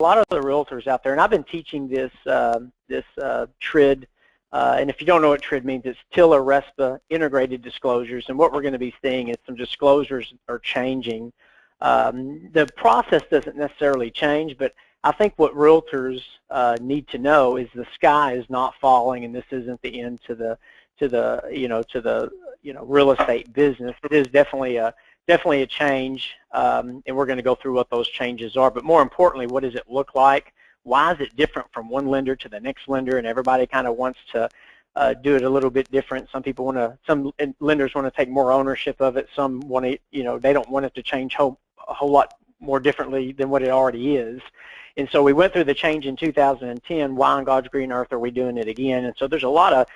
lot of the realtors out there, and I've been teaching this TRID, and if you don't know what TRID means, it's TILA RESPA integrated disclosures, and what we're going to be seeing is some disclosures are changing. The process doesn't necessarily change, but I think what realtors need to know is the sky is not falling, and this isn't the end to the real estate business. It is definitely a change, and we're going to go through what those changes are. But more importantly, what does it look like? Why is it different from one lender to the next lender? And everybody kind of wants to do it a little bit different. Some lenders want to take more ownership of it. Some want to, they don't want it to change a whole lot more differently than what it already is. And so we went through the change in 2010. Why on God's green earth are we doing it again? And so there's a lot of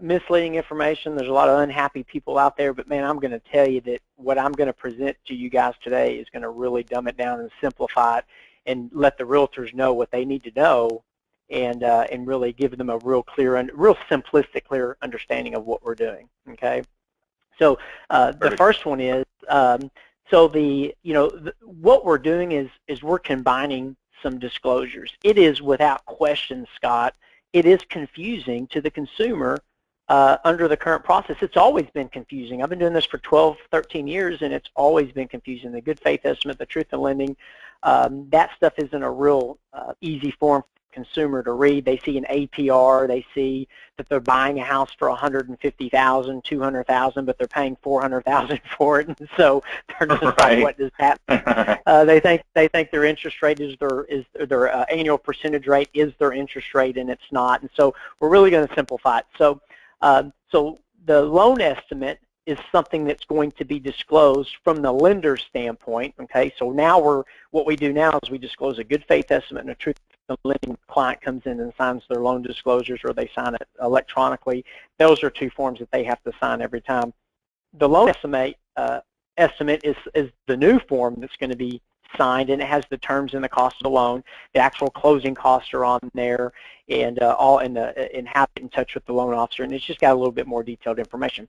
misleading information. There's a lot of unhappy people out there, but man, I'm going to tell you that what I'm going to present to you guys today is going to really dumb it down and simplify it and let the realtors know what they need to know, and really give them a real simplistic, clear understanding of what we're doing. Okay, so the first one is what we're doing is we're combining some disclosures. It is without question, Scott, it is confusing to the consumer under the current process. It's always been confusing. I've been doing this for 12, 13 years, and it's always been confusing. The good faith estimate, the truth in lending, that stuff isn't a real easy form for the consumer to read. They see an APR, they see that they're buying a house for $150,000, $200,000, but they're paying $400,000 for it, and so they're just like, what does that mean? They think their interest rate is their annual percentage rate is their interest rate, and it's not. And so we're really going to simplify it. So the loan estimate is something that's going to be disclosed from the lender's standpoint. Okay, so now what we do now is we disclose a good faith estimate and a truth in lending. Client comes in and signs their loan disclosures, or they sign it electronically. Those are two forms that they have to sign every time. The loan estimate is the new form that's going to be signed, and it has the terms and the cost of the loan. The actual closing costs are on there, and and how to get in touch with the loan officer, and it's just got a little bit more detailed information.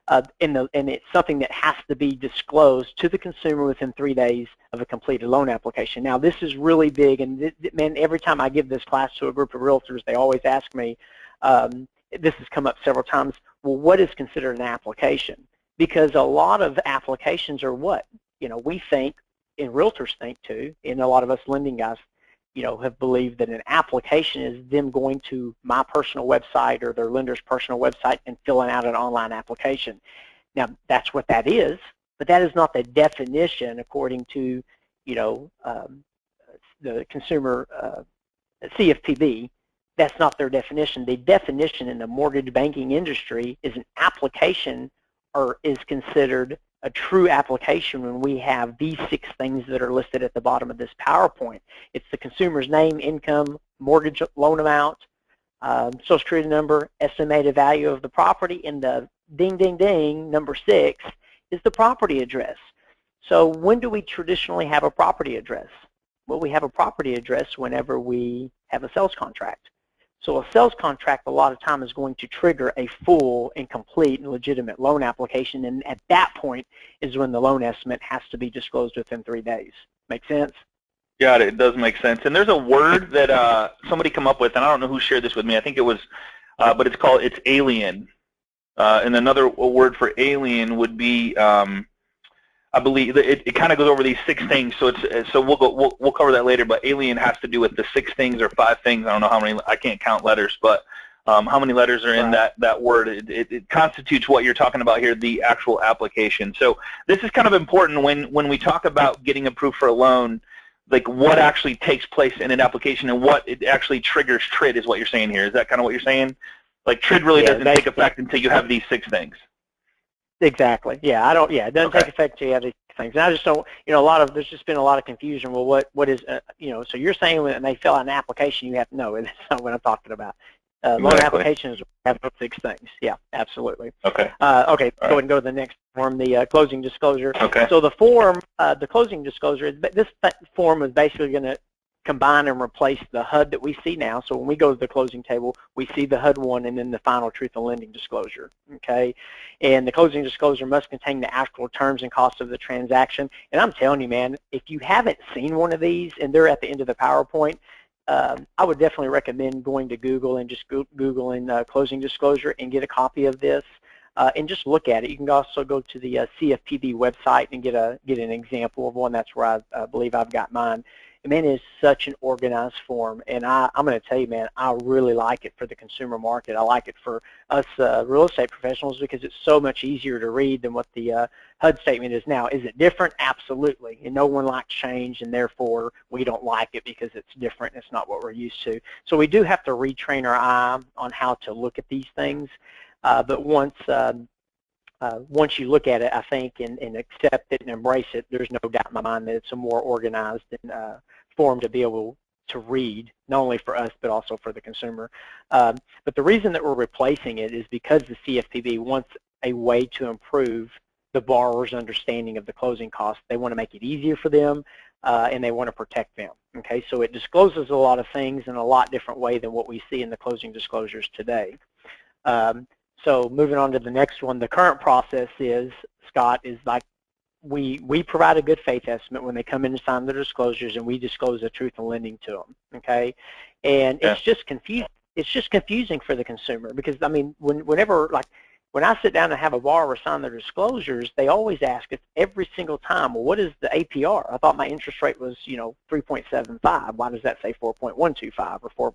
And it's something that has to be disclosed to the consumer within 3 days of a completed loan application. Now, this is really big, and man, every time I give this class to a group of realtors, they always ask me, this has come up several times, well, what is considered an application? Because a lot of applications are what? We think, and realtors think too, and a lot of us lending guys, have believed that an application is them going to my personal website or their lender's personal website and filling out an online application. Now, that's what that is, but that is not the definition according to, the consumer CFPB. That's not their definition. The definition in the mortgage banking industry is an application, or is considered a true application when we have these 6 things that are listed at the bottom of this PowerPoint. It's the consumer's name, income, mortgage loan amount, social security number, estimated value of the property, and the ding, ding, ding, number 6 is the property address. So when do we traditionally have a property address? Well, we have a property address whenever we have a sales contract. So a sales contract a lot of time is going to trigger a full and complete and legitimate loan application, and at that point is when the loan estimate has to be disclosed within 3 days. Make sense? Got it. It does make sense. And there's a word that somebody come up with, and I don't know who shared this with me. I think it was, but it's alien. And another word for alien would be, I believe it kind of goes over these 6 things. So we'll cover that later. But alien has to do with the 6 things or 5 things. I don't know how many. I can't count letters, but how many letters are in that word? It constitutes what you're talking about here, the actual application. So this is kind of important when we talk about getting approved for a loan. Like what actually takes place in an application and what it actually triggers TRID is what you're saying here. Is that kind of what you're saying? Like TRID really doesn't take effect until you have these 6 things. Exactly. Yeah, it doesn't take effect until you have these things. And I just don't, there's just been a lot of confusion. Well, what is, so you're saying when they fill out an application, you have to know, and that's not what I'm talking about. Loan applications have 6 things. Yeah, absolutely. Okay. Go ahead and go to the next form, the closing disclosure. Okay. So the form, the closing disclosure, this form is basically going to combine and replace the HUD that we see now. So when we go to the closing table, we see the HUD 1 and then the final truth in lending disclosure, okay? And the closing disclosure must contain the actual terms and costs of the transaction. And I'm telling you, man, if you haven't seen one of these and they're at the end of the PowerPoint, I would definitely recommend going to Google and just Googling closing disclosure and get a copy of this. And just look at it. You can also go to the CFPB website and get an example of one. That's where I believe I've got mine. And man, it is such an organized form. And I'm going to tell you, man, I really like it for the consumer market. I like it for us real estate professionals because it's so much easier to read than what the HUD statement is now. Is it different? Absolutely. And no one likes change, and therefore we don't like it because it's different. It's not what we're used to. So we do have to retrain our eye on how to look at these things. But once you look at it, I think, and accept it and embrace it, there's no doubt in my mind that it's a more organized and form to be able to read, not only for us but also for the consumer. But the reason that we're replacing it is because the CFPB wants a way to improve the borrower's understanding of the closing costs. They want to make it easier for them, and they want to protect them. Okay, so it discloses a lot of things in a lot different way than what we see in the closing disclosures today. So moving on to the next one, the current process is, Scott, is like we provide a good faith estimate when they come in and sign their disclosures, and we disclose the truth in lending to them. Okay, and it's just confusing. It's just confusing for the consumer because I mean, whenever like when I sit down and have a borrower sign their disclosures, they always ask us every single time, well, what is the APR? I thought my interest rate was, 3.75. Why does that say 4.125 or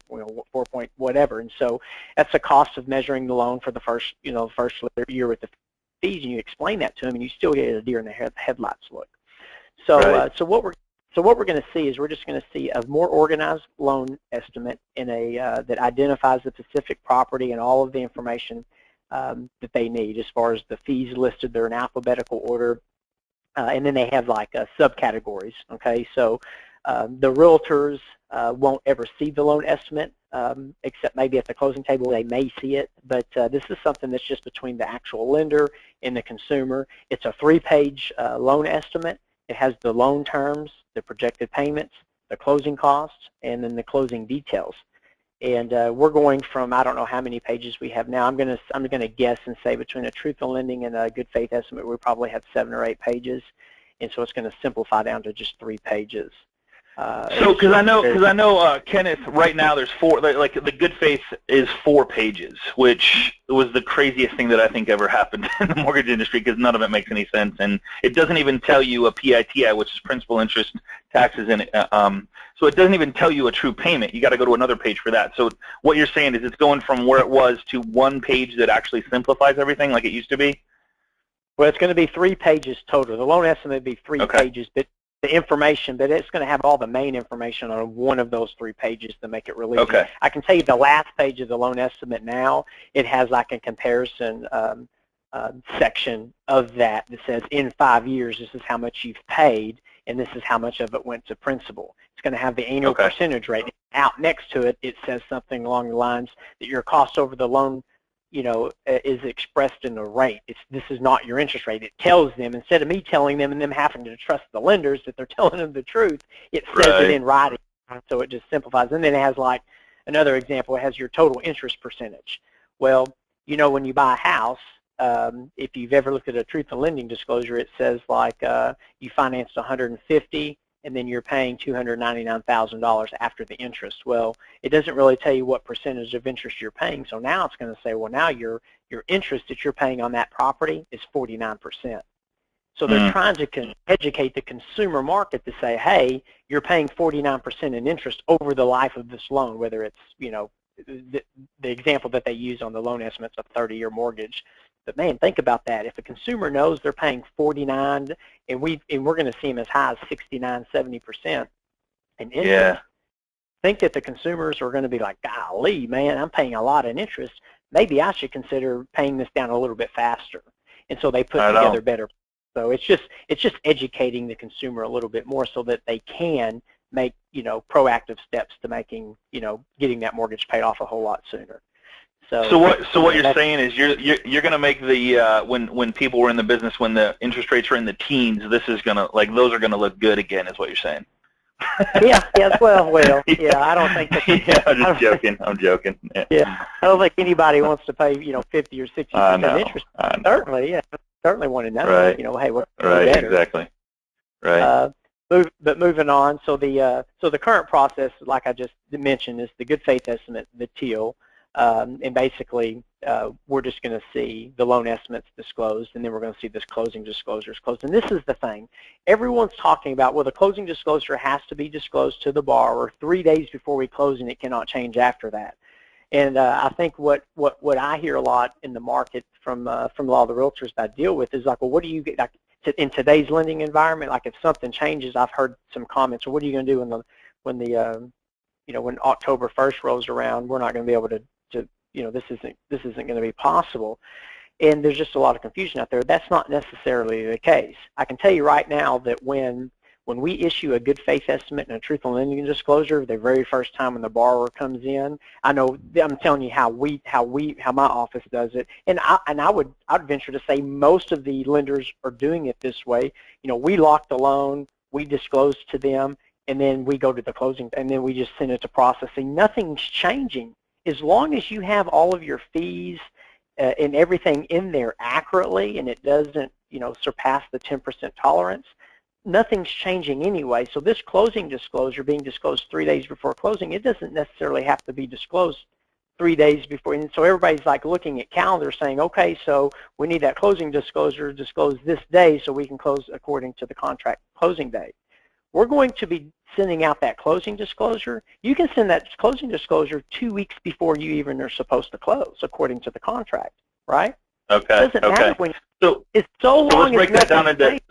4 point whatever? And so that's the cost of measuring the loan for the first, first year with the fees, and you explain that to them, and you still get a deer in the headlights look. So, right. So what we're going to see is we're just going to see a more organized loan estimate in that identifies the specific property and all of the information that they need as far as the fees listed. They're in alphabetical order, and then they have like subcategories. Okay, so the realtors won't ever see the loan estimate, except maybe at the closing table they may see it, but this is something that's just between the actual lender and the consumer. It's a 3-page loan estimate. It has the loan terms, the projected payments, the closing costs, and then the closing details. And we're going from, I don't know how many pages we have now. I'm gonna guess and say between a truth in lending and a good faith estimate, we probably have 7 or 8 pages, and so it's going to simplify down to just 3 pages. So, because I know, Kenneth, right now there's 4. Like the good faith is 4 pages, which was the craziest thing that I think ever happened in the mortgage industry because none of it makes any sense, and it doesn't even tell you a PITI, which is principal, interest, taxes, and so it doesn't even tell you a true payment. You got to go to another page for that. So what you're saying is it's going from where it was to 1 page that actually simplifies everything like it used to be? Well, it's going to be 3 pages total. The loan estimate would be 3 pages, but the information, but it's going to have all the main information on one of those 3 pages to make it really easy. I can tell you the last page of the loan estimate now, it has like a comparison section of that says in 5 years this is how much you've paid and this is how much of it went to principal. It's going to have the annual percentage rate. Out next to it, it says something along the lines that your cost over the loan is expressed in the rate. This is not your interest rate. It tells them, instead of me telling them and them having to trust the lenders that they're telling them the truth, it says it in writing, so it just simplifies. And then it has like another example. It has your total interest percentage. Well, when you buy a house, if you've ever looked at a truth in lending disclosure, it says like you financed 150 and then you're paying $299,000 after the interest. Well, it doesn't really tell you what percentage of interest you're paying. So now it's going to say, well, now your interest that you're paying on that property is 49%. So they're trying to educate the consumer market to say, hey, you're paying 49% in interest over the life of this loan, whether it's, the example that they use on the loan estimate's a 30-year mortgage. But man, think about that. If a consumer knows they're paying 49, and we're going to see them as high as 69, 70% in interest, think that the consumers are going to be like, golly, man, I'm paying a lot in interest. Maybe I should consider paying this down a little bit faster. And so they put together better. So it's just educating the consumer a little bit more so that they can make proactive steps to making getting that mortgage paid off a whole lot sooner. So what you're saying is you're going to make the when people were in the business when the interest rates are in the teens, this is going to those are going to look good again, is what you're saying. Yeah. Yeah. I don't think that. Yeah, I'm just joking. I'm joking. Yeah, I don't think anybody wants to pay 50 or 60% interest. I know. Certainly want to know. Right. Hey, what's Right. better? Exactly. Right. But moving on, so the current process, like I just mentioned, is the good faith estimate, the TIL, and basically we're just going to see the loan estimates disclosed, and then we're going to see this closing disclosures closed. And this is the thing: everyone's talking about, well, the closing disclosure has to be disclosed to the borrower 3 days before we close, and it cannot change after that. And I think what I hear a lot in the market from a lot of the realtors that I deal with is like, well, what do you get in today's lending environment? Like, if something changes, I've heard some comments. Well, what are you going to do when October 1st rolls around? We're not going to be able to this isn't going to be possible. And there's just a lot of confusion out there. That's not necessarily the case. I can tell you right now that when we issue a good faith estimate and a truthful lending disclosure the very first time when the borrower comes in, I know I'm telling you how my office does it, and I'd venture to say most of the lenders are doing it this way. We lock the loan, we disclose to them, and then we go to the closing, and then we just send it to processing. Nothing's changing as long as you have all of your fees and everything in there accurately, and it doesn't surpass the 10% tolerance. Nothing's changing anyway. So this closing disclosure being disclosed 3 days before closing, it doesn't necessarily have to be disclosed 3 days before. And so everybody's like looking at calendars saying, okay, so we need that closing disclosure disclosed this day so we can close according to the contract closing date. We're going to be sending out that closing disclosure. You can send that closing disclosure 2 weeks before you even are supposed to close according to the contract, right? Okay. It doesn't matter when. So it's so long. So let's break that down into. Right.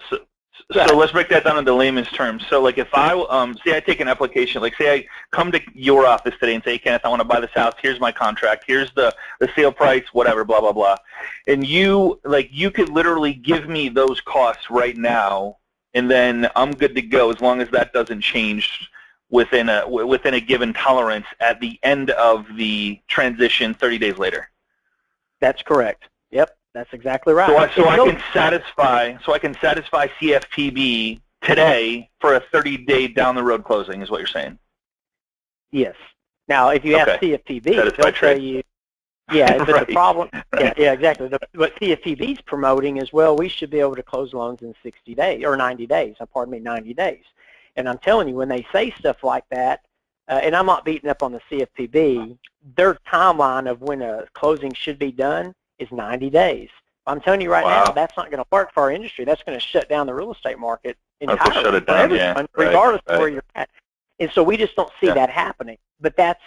So let's break that down into layman's terms. So like if I say I take an application, like say I come to your office today and say, hey, Kenneth, I want to buy this house. Here's my contract. Here's the sale price, whatever, blah blah blah. And you could literally give me those costs right now, and then I'm good to go as long as that doesn't change within a given tolerance at the end of the transition 30 days later. That's correct. Yep. That's exactly right. So I can satisfy CFPB today for a 30-day down the road closing, is what you're saying? Yes. Now, if you ask CFPB, they'll tell you. Yeah, but right. The problem. Right. Yeah, exactly. What CFPB is promoting is, well, we should be able to close loans in 60 days or 90 days. Pardon me, 90 days. And I'm telling you, when they say stuff like that, and I'm not beating up on the CFPB, their timeline of when a closing should be done is 90 days. I'm telling you right now, that's not going to work for our industry. That's going to shut down the real estate market entirely shut it down, for everyone, regardless of where you're at. And so we just don't see that happening. But that's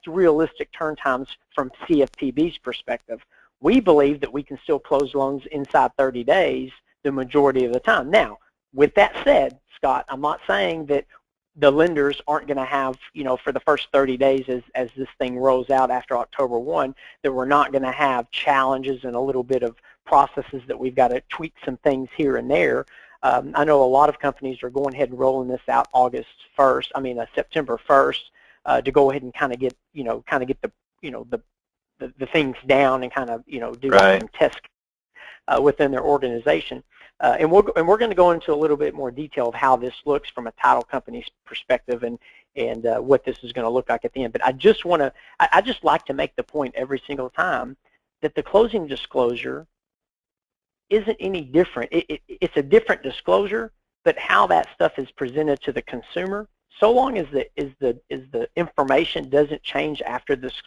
realistic turn times from CFPB's perspective. We believe that we can still close loans inside 30 days the majority of the time. Now, with that said, Scott, I'm not saying that the lenders aren't going to have, for the first 30 days as this thing rolls out after October 1, that we're not going to have challenges and a little bit of processes that we've got to tweak some things here and there. I know a lot of companies are going ahead and rolling this out September 1st to go ahead and kind of get the things down and kind of, do some tests within their organization. And we're going to go into a little bit more detail of how this looks from a title company's perspective and what this is going to look like at the end. But I just like to make the point every single time that the closing disclosure isn't any different. It's a different disclosure, but how that stuff is presented to the consumer, so long as the information doesn't change after this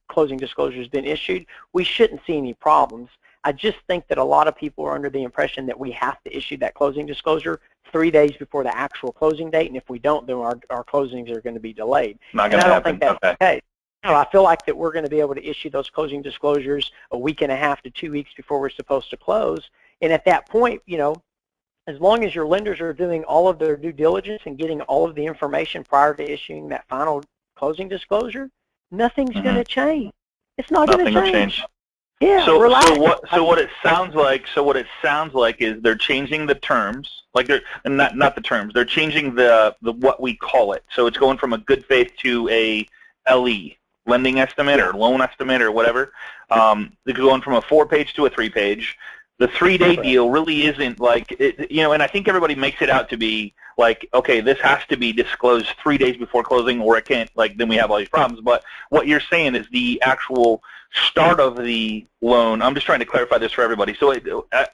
closing disclosure has been issued, we shouldn't see any problems. I just think that a lot of people are under the impression that we have to issue that closing disclosure 3 days before the actual closing date, and if we don't, then our closings are going to be delayed. Not going to happen. I don't think that's the case. No, I feel like that we're going to be able to issue those closing disclosures a week and a half to 2 weeks before we're supposed to close, and at that point, as long as your lenders are doing all of their due diligence and getting all of the information prior to issuing that final closing disclosure, nothing's going to change. It's not going to change. Yeah, so what it sounds like is they're changing the terms, like they're not the terms. They're changing the what we call it. So it's going from a good faith to a LE, lending estimate or loan estimate or whatever. They're going from a 4-page to a 3-page. The 3-day deal really isn't like and I think everybody makes it out to be like, okay, this has to be disclosed 3 days before closing, or it can't, like, then we have all these problems. But what you're saying is the actual start of the loan. I'm just trying to clarify this for everybody. So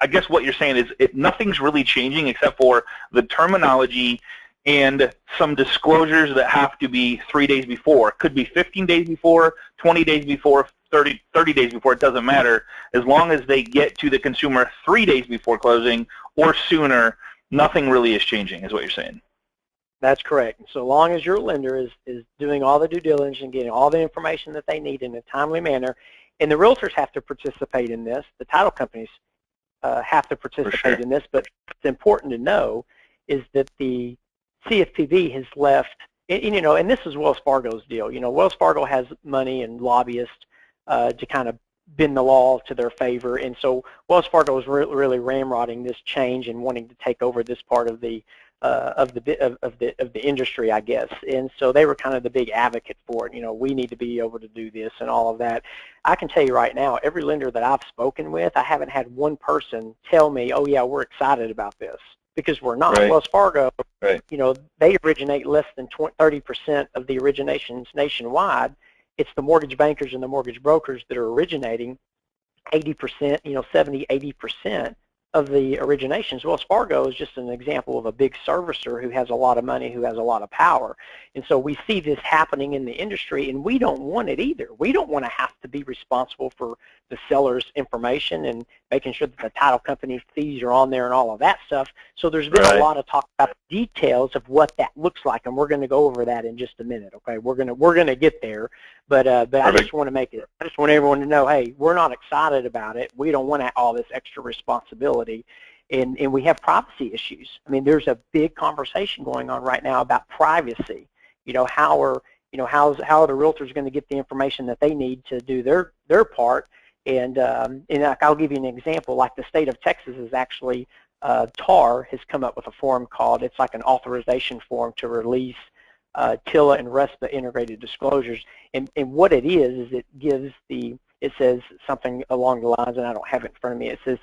I guess what you're saying is nothing's really changing except for the terminology and some disclosures that have to be 3 days before. Could be 15 days before, 20 days before, 30 days before. It doesn't matter. As long as they get to the consumer 3 days before closing or sooner, nothing really is changing, is what you're saying. That's correct. So long as your lender is doing all the due diligence and getting all the information that they need in a timely manner, and the realtors have to participate in this, the title companies have to participate in this, but what's important to know is that the CFPB has left, and this is Wells Fargo's deal. Wells Fargo has money and lobbyists to kind of bend the law to their favor, and so Wells Fargo is really ramrodding this change and wanting to take over this part of the industry, I guess. And so they were kind of the big advocate for it. We need to be able to do this and all of that. I can tell you right now, every lender that I've spoken with, I haven't had one person tell me, oh yeah, we're excited about this, because we're not. Right. Wells Fargo, right. They originate less than 30% of the originations nationwide. It's the mortgage bankers and the mortgage brokers that are originating 80%, 70, 80% of the originations. Wells Fargo is just an example of a big servicer who has a lot of money, who has a lot of power. And so we see this happening in the industry, and we don't want it either. We don't want to have to be responsible for the seller's information and making sure that the title company fees are on there and all of that stuff. So there's been a lot of talk about the details of what that looks like, and we're going to go over that in just a minute. Okay, we're going to get there, but I just want to make it. I just want everyone to know, hey, we're not excited about it. We don't want all this extra responsibility, and we have privacy issues. I mean, there's a big conversation going on right now about privacy. How are the realtors going to get the information that they need to do their part? And I'll give you an example. Like the state of Texas is actually, TAR has come up with a form called, it's like an authorization form to release TILA and RESPA integrated disclosures. And what it is it gives it says something along the lines, and I don't have it in front of me, it says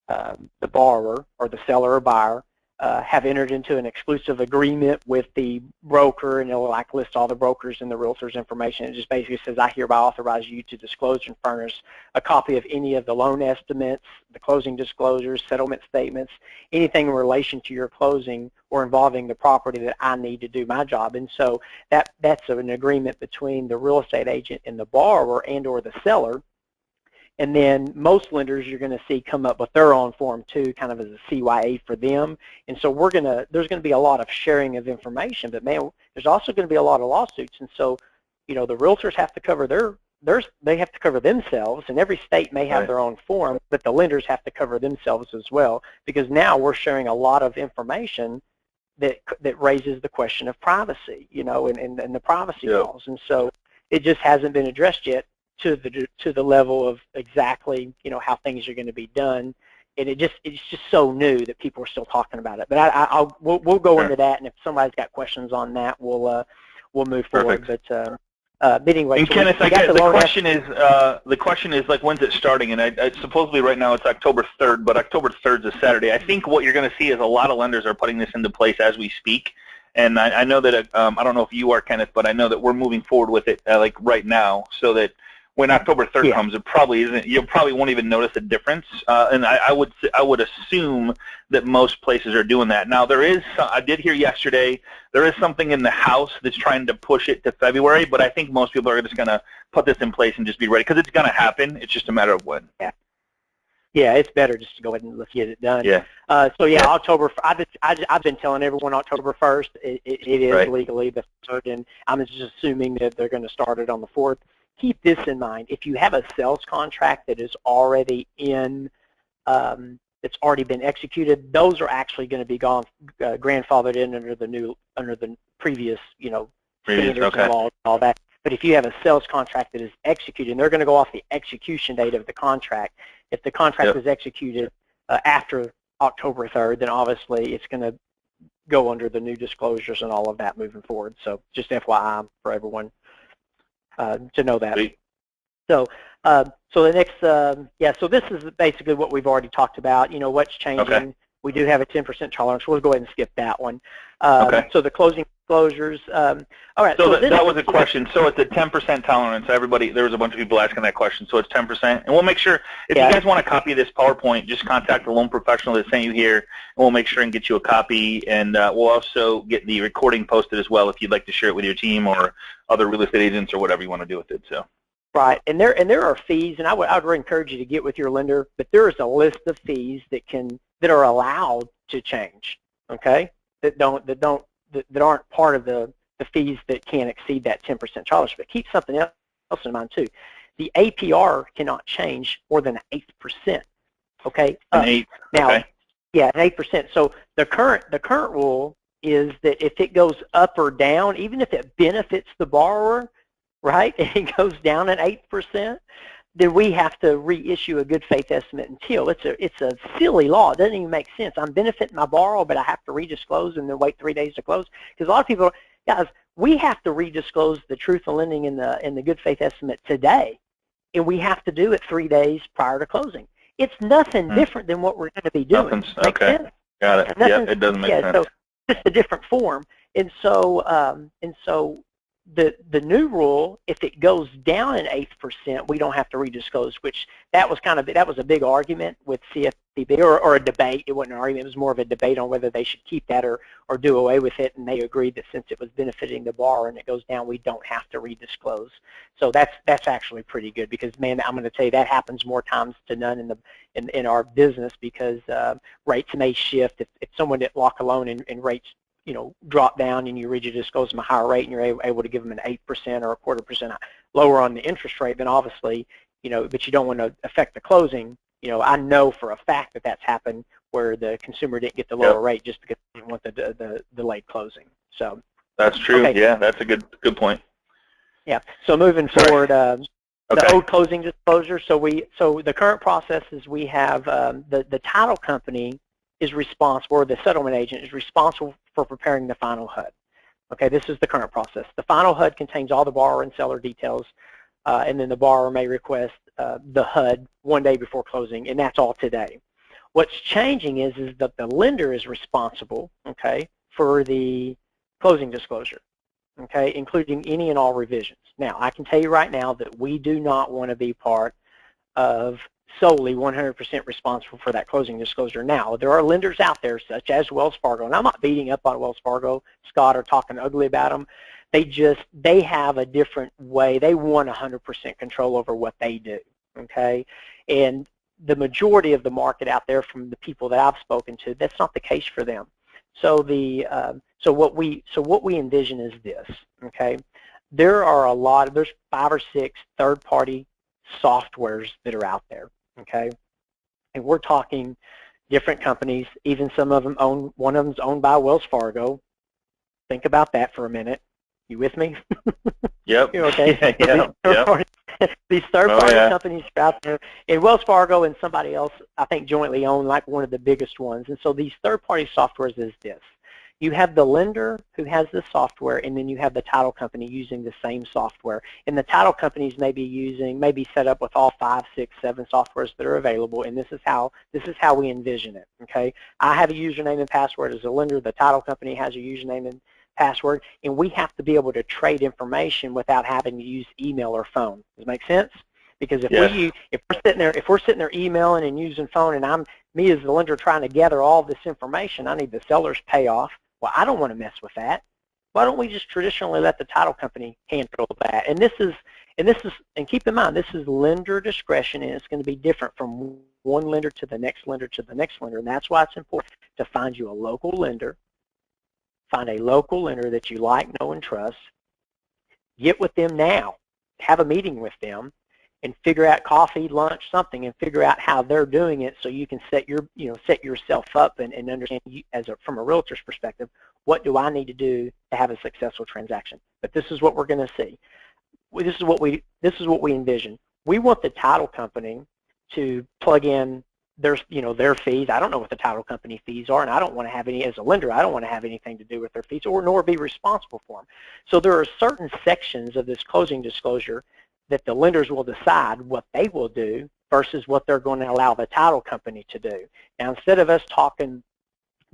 the borrower or the seller or buyer have entered into an exclusive agreement with the broker, and it'll like list all the brokers and the realtors' information. It just basically says, I hereby authorize you to disclose and furnish a copy of any of the loan estimates, the closing disclosures, settlement statements, anything in relation to your closing or involving the property that I need to do my job. And so that's an agreement between the real estate agent and the borrower and or the seller. And then most lenders you're going to see come up with their own form too, kind of as a CYA for them. And so there's going to be a lot of sharing of information, but man, there's also going to be a lot of lawsuits. And so, the realtors have to cover they have to cover themselves, and every state may have their own form, but the lenders have to cover themselves as well, because now we're sharing a lot of information that raises the question of privacy, and the privacy laws. And so it just hasn't been addressed yet to the level of exactly how things are going to be done, and it's just so new that people are still talking about it. But we'll go into that, and if somebody's got questions on that, we'll move forward. But anyway, and so Kenneth, the question is like, when's it starting? And I supposedly right now it's October 3rd, but October 3rd is a Saturday. I think what you're going to see is a lot of lenders are putting this into place as we speak. And I know that I don't know if you are, Kenneth, but I know that we're moving forward with it like right now, so that when October 3rd comes, it probably isn't. You probably won't even notice a difference. And I would assume that most places are doing that. Now I did hear yesterday there is something in the House that's trying to push it to February, but I think most people are just going to put this in place and just be ready, because it's going to happen. It's just a matter of when. Yeah, it's better just to go ahead and let's get it done. October. I've been telling everyone October 1st. It is legally the 3rd, and I'm just assuming that they're going to start it on the 4th. Keep this in mind. If you have a sales contract that is already it's already been executed, those are actually going to be grandfathered in under the previous, standards and laws and all that. But if you have a sales contract that is executed, and they're going to go off the execution date of the contract. If the contract was executed after October 3rd, then obviously it's going to go under the new disclosures and all of that moving forward. So just FYI for everyone to know that. Sweet. So the next, so this is basically what we've already talked about. What's changing. We do have a 10% tolerance. We'll go ahead and skip that one. Okay. So the closing disclosures. All right. So that was a question. So it's a 10% tolerance. Everybody, there was a bunch of people asking that question. So it's 10%. And we'll make sure, if you guys want a copy of this PowerPoint, just contact the loan professional that sent you here, and we'll make sure and get you a copy. And we'll also get the recording posted as well if you'd like to share it with your team or other real estate agents or whatever you want to do with it. So. Right, and there are fees, and I would encourage you to get with your lender, but there is a list of fees that are allowed to change, okay? That aren't part of the fees that can't exceed that 10% charge. But keep something else in mind too. The APR cannot change more than 8%. Okay. An 8. Now, okay. Yeah, 8%. So the current rule is that if it goes up or down, even if it benefits the borrower, right, and it goes down at 8%, then we have to reissue a good faith estimate until. It's a silly law. It doesn't even make sense. I'm benefiting my borrower, but I have to redisclose and then wait 3 days to close. Because a lot of people, guys, we have to redisclose the truth of lending in the good faith estimate today, and we have to do it 3 days prior to closing. It's nothing different than what we're going to be doing. Okay, got it. Yeah, it doesn't make sense. So just a different form, and so the new rule, if it goes down an 8%, we don't have to redisclose, which that was a big argument with CFPB, or a debate. It wasn't an argument, it was more of a debate on whether they should keep that or do away with it, and they agreed that since it was benefiting the borrower and it goes down, we don't have to redisclose. So that's actually pretty good, because man, I'm going to tell you, that happens more times to none in our business, because rates may shift. If someone didn't lock a loan and rates drop down, and you disclose them a higher rate, and you're able to give them an 8% or a 1/4% lower on the interest rate, then obviously, but you don't want to affect the closing. I know for a fact that that's happened where the consumer didn't get the lower rate just because they didn't want the delayed closing. So that's true. Okay. Yeah, that's a good point. Yeah. So moving forward, the old closing disclosure. So the current process is we have the title company is responsible, or the settlement agent is responsible for preparing the final HUD. Okay, this is the current process. The final HUD contains all the borrower and seller details, and then the borrower may request the HUD 1 day before closing, and that's all today. What's changing is that the lender is responsible, okay, for the closing disclosure, okay, including any and all revisions. Now, I can tell you right now that we do not want to be part of solely 100% responsible for that closing disclosure. Now, there are lenders out there such as Wells Fargo, and I'm not beating up on Wells Fargo, Scott, or talking ugly about them. They have a different way. They want 100% control over what they do, okay? And the majority of the market out there, from the people that I've spoken to, that's not the case for them. So what we envision is this, okay? There's 5 or 6 third-party softwares that are out there, okay? And we're talking different companies, even some of them one of them's owned by Wells Fargo. Think about that for a minute. You with me? Yep. Okay. Yep. These third-party companies are out there, and Wells Fargo and somebody else, I think, jointly own like one of the biggest ones. And so these third-party softwares is this. You have the lender who has the software, and then you have the title company using the same software. And the title companies may be set up with all 5, 6, 7 softwares that are available, and this is how we envision it, okay? I have a username and password as a lender. The title company has a username and password, and we have to be able to trade information without having to use email or phone. Does that make sense? Because if we're sitting there emailing and using phone, and me as the lender trying to gather all this information, I need the seller's payoff. Well, I don't want to mess with that. Why don't we just traditionally let the title company handle that? And keep in mind, this is lender discretion, and it's going to be different from one lender to the next lender to the next lender. And that's why it's important to find you a local lender. Find a local lender that you like, know, and trust. Get with them now. Have a meeting with them, and figure out coffee, lunch, something, and figure out how they're doing it, so you can set yourself up and understand, from a realtor's perspective, what do I need to do to have a successful transaction. But this is what we're going to see. This is what we envision. We want the title company to plug in their fees. I don't know what the title company fees are, and I don't want to have any, as a lender, I don't want to have anything to do with their fees, nor be responsible for them. So there are certain sections of this closing disclosure that the lenders will decide what they will do versus what they're going to allow the title company to do. Now, instead of us talking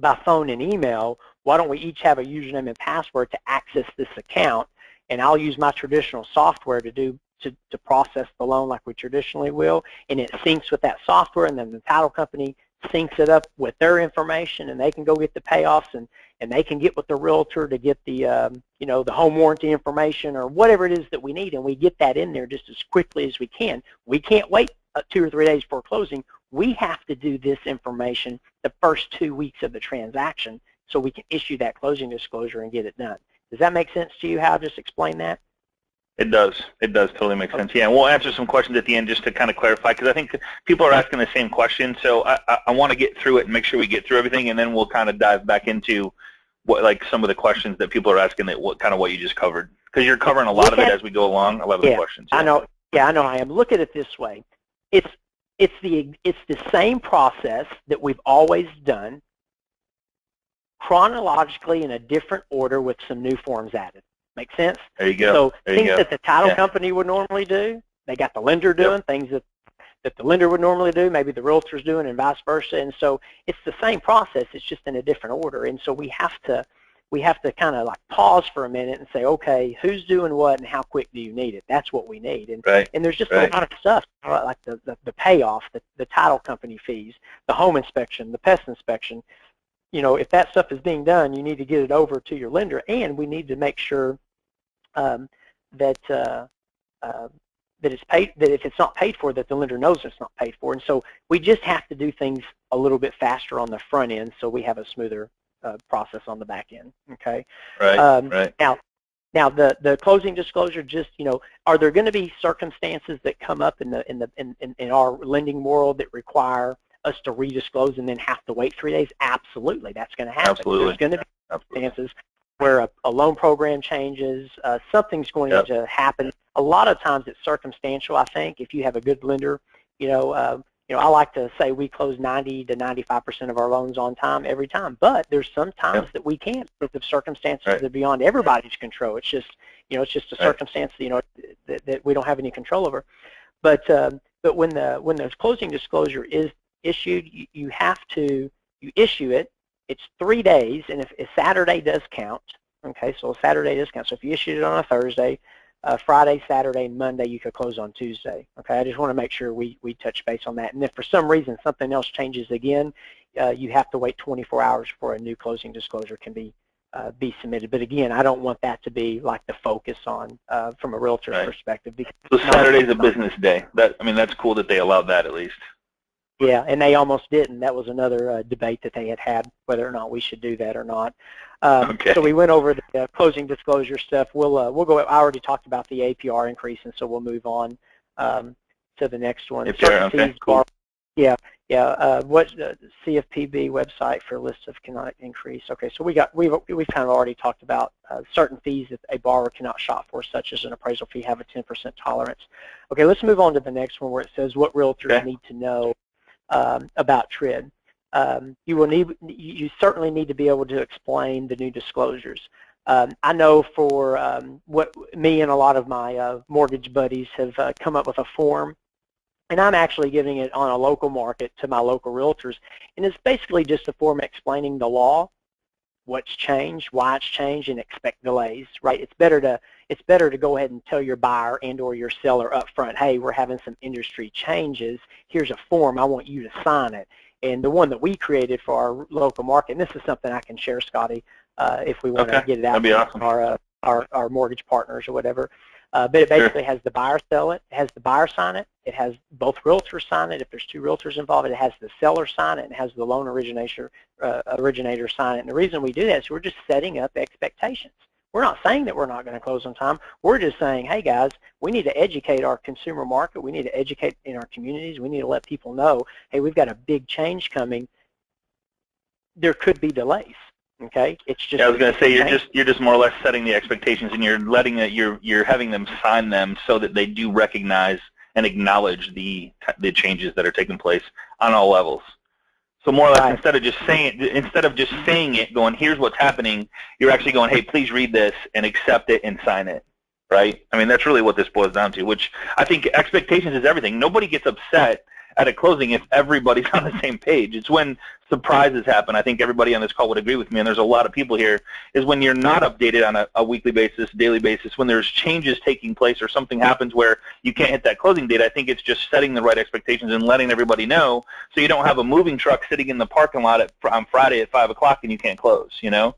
by phone and email, why don't we each have a username and password to access this account, and I'll use my traditional software to process the loan like we traditionally will, and it syncs with that software, and then the title company syncs it up with their information, and they can go get the payoffs, and they can get with the realtor to get the the home warranty information or whatever it is that we need, and we get that in there just as quickly as we can. We can't wait 2 or 3 days before closing. We have to do this information the first 2 weeks of the transaction so we can issue that closing disclosure and get it done. Does that make sense to you, how I just explained that? It does. It does totally make sense. Yeah, and we'll answer some questions at the end just to kind of clarify, because I think people are asking the same question. So I want to get through it and make sure we get through everything, and then we'll kind of dive back into what, like, some of the questions that people are asking, that what you just covered, because you're covering a lot of it as we go along. A lot of the questions. Yeah. I know. Yeah, I know. I am. Look at it this way. It's the same process that we've always done, chronologically in a different order with some new forms added. Make sense? There you go. So things that the title company would normally do, they got the lender doing. Things that the lender would normally do, maybe the realtor's doing, and vice versa. And so it's the same process, it's just in a different order. And so we have to kind of like pause for a minute and say, okay, who's doing what and how quick do you need it? That's what we need. And and there's just a lot of stuff, like the payoff, the title company fees, the home inspection, the pest inspection. If that stuff is being done, you need to get it over to your lender, and we need to make sure that it's paid. That if it's not paid for, that the lender knows it's not paid for. And so we just have to do things a little bit faster on the front end, so we have a smoother process on the back end. Okay. Right. Now the closing disclosure, just are there going to be circumstances that come up in our lending world that require us to redisclose and then have to wait 3 days? Absolutely, that's going to happen. Absolutely. There's going to be circumstances where a loan program changes, something's going to happen. A lot of times it's circumstantial, I think. If you have a good lender, I like to say we close 90 to 95% of our loans on time every time, but there's some times that we can't because of circumstances that are beyond everybody's control. It's just, it's just a circumstance, that we don't have any control over. But when the closing disclosure is issued, you issue it. It's 3 days, and if Saturday does count, okay, so Saturday does count. So if you issued it on a Thursday, Friday, Saturday, and Monday, you could close on Tuesday. Okay, I just want to make sure we touch base on that. And if for some reason something else changes again, you have to wait 24 hours before a new closing disclosure can be submitted. But again, I don't want that to be like the focus on from a realtor's perspective. So Saturday's a business day. That's cool that they allowed that at least. Yeah, and they almost didn't. That was another debate that they had, whether or not we should do that or not. So we went over the closing disclosure stuff. We'll go. I already talked about the APR increase, and so we'll move on to the next one. APR, okay, cool. What's the CFPB website for lists of cannot increase? Okay, so we've kind of already talked about certain fees that a borrower cannot shop for, such as an appraisal fee, have a 10% tolerance. Okay, let's move on to the next one where it says what realtors need to know about TRID. You certainly need to be able to explain the new disclosures. I know for what me and a lot of my mortgage buddies have come up with a form, and I'm actually giving it on a local market to my local realtors, and it's basically just a form explaining the law, what's changed, why it's changed, and expect delays. Right? It's better to go ahead and tell your buyer and or your seller up front, hey, we're having some industry changes. Here's a form. I want you to sign it. And the one that we created for our local market, and this is something I can share, Scotty, if we want to get it out to our mortgage partners or whatever. But it basically has the buyer sell it, it has the buyer sign it, it has both realtors sign it if there's two realtors involved, it has the seller sign it, and it has the loan originator sign it. And the reason we do that is we're just setting up expectations. We're not saying that we're not going to close on time. We're just saying, hey guys, we need to educate our consumer market. We need to educate in our communities. We need to let people know, hey, we've got a big change coming. There could be delays. Okay, it's just. Yeah, I was going to say you're just more or less setting the expectations, and you're having them sign them so that they do recognize and acknowledge the changes that are taking place on all levels. So more or less, instead of just saying it, going, here's what's happening, you're actually going, hey, please read this and accept it and sign it, right? I mean, that's really what this boils down to, which I think expectations is everything. Nobody gets upset at a closing if everybody's on the same page. It's when surprises happen. I think everybody on this call would agree with me, and there's a lot of people here, is when you're not updated on a weekly basis, daily basis, when there's changes taking place or something happens where you can't hit that closing date. I think it's just setting the right expectations and letting everybody know so you don't have a moving truck sitting in the parking lot on Friday at 5 o'clock and you can't close, you know?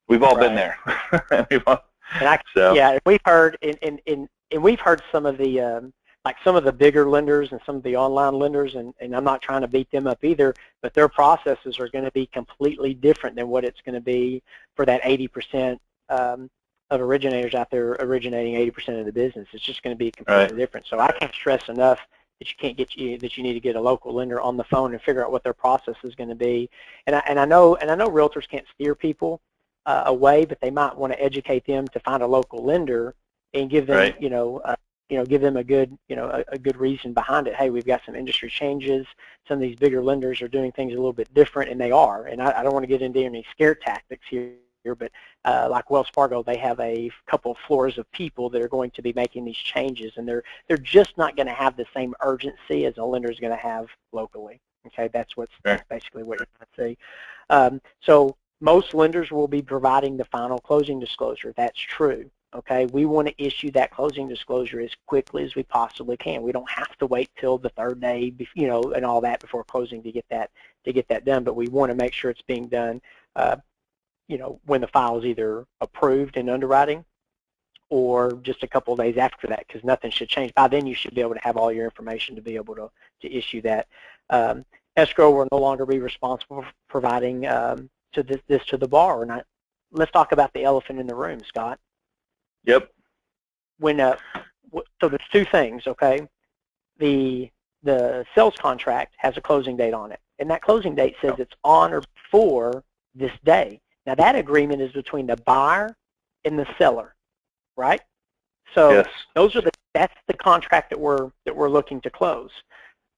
We've all been there. Yeah, we've heard, and we've heard some of the, like some of the bigger lenders and some of the online lenders, and I'm not trying to beat them up either, but their processes are going to be completely different than what it's going to be for that 80% of originators out there originating 80% of the business. It's just going to be completely different. So I can't stress enough that you need to get a local lender on the phone and figure out what their process is going to be. And I know realtors can't steer people away, but they might want to educate them to find a local lender and give them, give them a good, a good reason behind it. Hey, we've got some industry changes. Some of these bigger lenders are doing things a little bit different, and they are. And I don't want to get into any scare tactics here, but like Wells Fargo, they have a couple of floors of people that are going to be making these changes, and they're just not going to have the same urgency as a lender is going to have locally. Okay, that's basically what you're going to see. So most lenders will be providing the final closing disclosure. That's true. Okay, we want to issue that closing disclosure as quickly as we possibly can. We don't have to wait till the third day, and all that before closing to get that done. But we want to make sure it's being done, when the file is either approved in underwriting, or just a couple of days after that, because nothing should change. By then, you should be able to have all your information to be able to issue that. Escrow will no longer be responsible for providing this to the borrower. Let's talk about the elephant in the room, Scott. Yep. So there's two things, okay? The sales contract has a closing date on it, and that closing date says it's on or before this day. Now that agreement is between the buyer and the seller, right? So that's the contract that we're looking to close.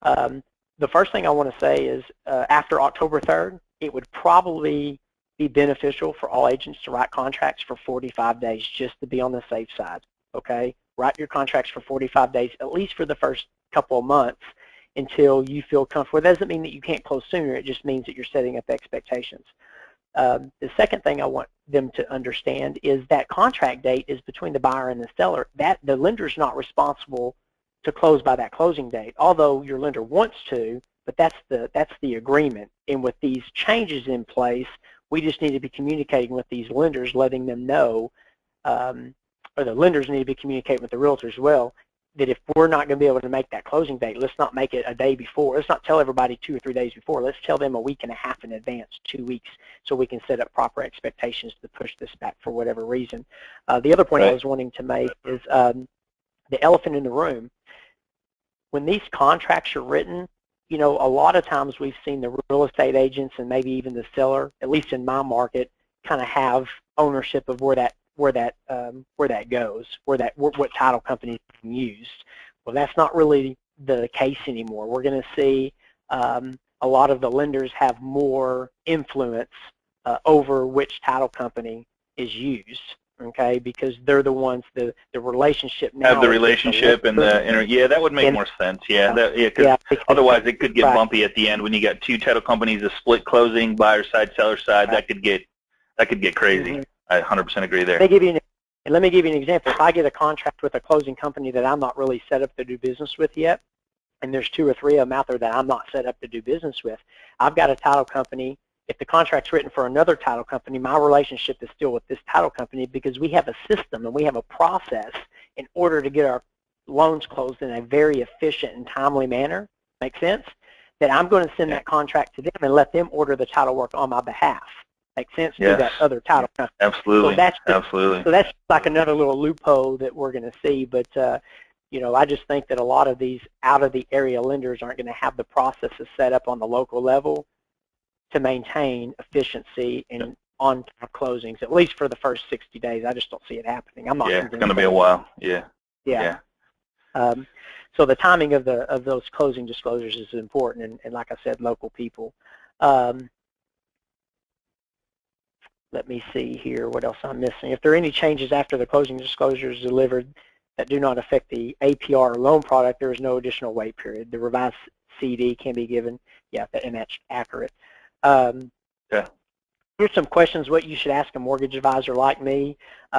The first thing I want to say is after October 3rd, it would probably be beneficial for all agents to write contracts for 45 days just to be on the safe side, okay? Write your contracts for 45 days, at least for the first couple of months until you feel comfortable. It doesn't mean that you can't close sooner. It just means that you're setting up expectations. The second thing I want them to understand is that contract date is between the buyer and the seller. That the lender's not responsible to close by that closing date, although your lender wants to, but that's the agreement. And with these changes in place, we just need to be communicating with these lenders, letting them know, or the lenders need to be communicating with the realtor as well, that if we're not going to be able to make that closing date, let's not make it a day before. Let's not tell everybody 2 or 3 days before. Let's tell them a week and a half in advance, 2 weeks, so we can set up proper expectations to push this back for whatever reason. The other point I was wanting to make is the elephant in the room. When these contracts are written, a lot of times we've seen the real estate agents and maybe even the seller, at least in my market, kind of have ownership of where that goes, what title company is being used. Well, that's not really the case anymore. We're going to see a lot of the lenders have more influence over which title company is used. Okay, because they're the ones, the relationship now. Have the relationship and that would make more sense. Because otherwise it could get bumpy at the end when you got two title companies, a split closing, buyer side, seller side. That could get crazy. Mm-hmm. I 100% agree there. Let me give you an example. If I get a contract with a closing company that I'm not really set up to do business with yet, and there's 2 or 3 of them out there that I'm not set up to do business with, I've got a title company. If the contract's written for another title company, my relationship is still with this title company because we have a system and we have a process in order to get our loans closed in a very efficient and timely manner. Make sense? That I'm going to send that contract to them and let them order the title work on my behalf. Make sense? To that other title company. Absolutely. So that's like another little loophole that we're going to see. But I just think that a lot of these out-of-the-area lenders aren't going to have the processes set up on the local level to maintain efficiency and on-time closings, at least for the first 60 days. I just don't see it happening. I'm not. Yeah, it's going to be a while. Yeah. So the timing of those closing disclosures is important, and like I said, local people. Let me see here what else I'm missing. If there are any changes after the closing disclosure is delivered that do not affect the APR or loan product, there is no additional wait period. The revised CD can be given. Yeah, and that's accurate. Yeah. Here's some questions what you should ask a mortgage advisor like me.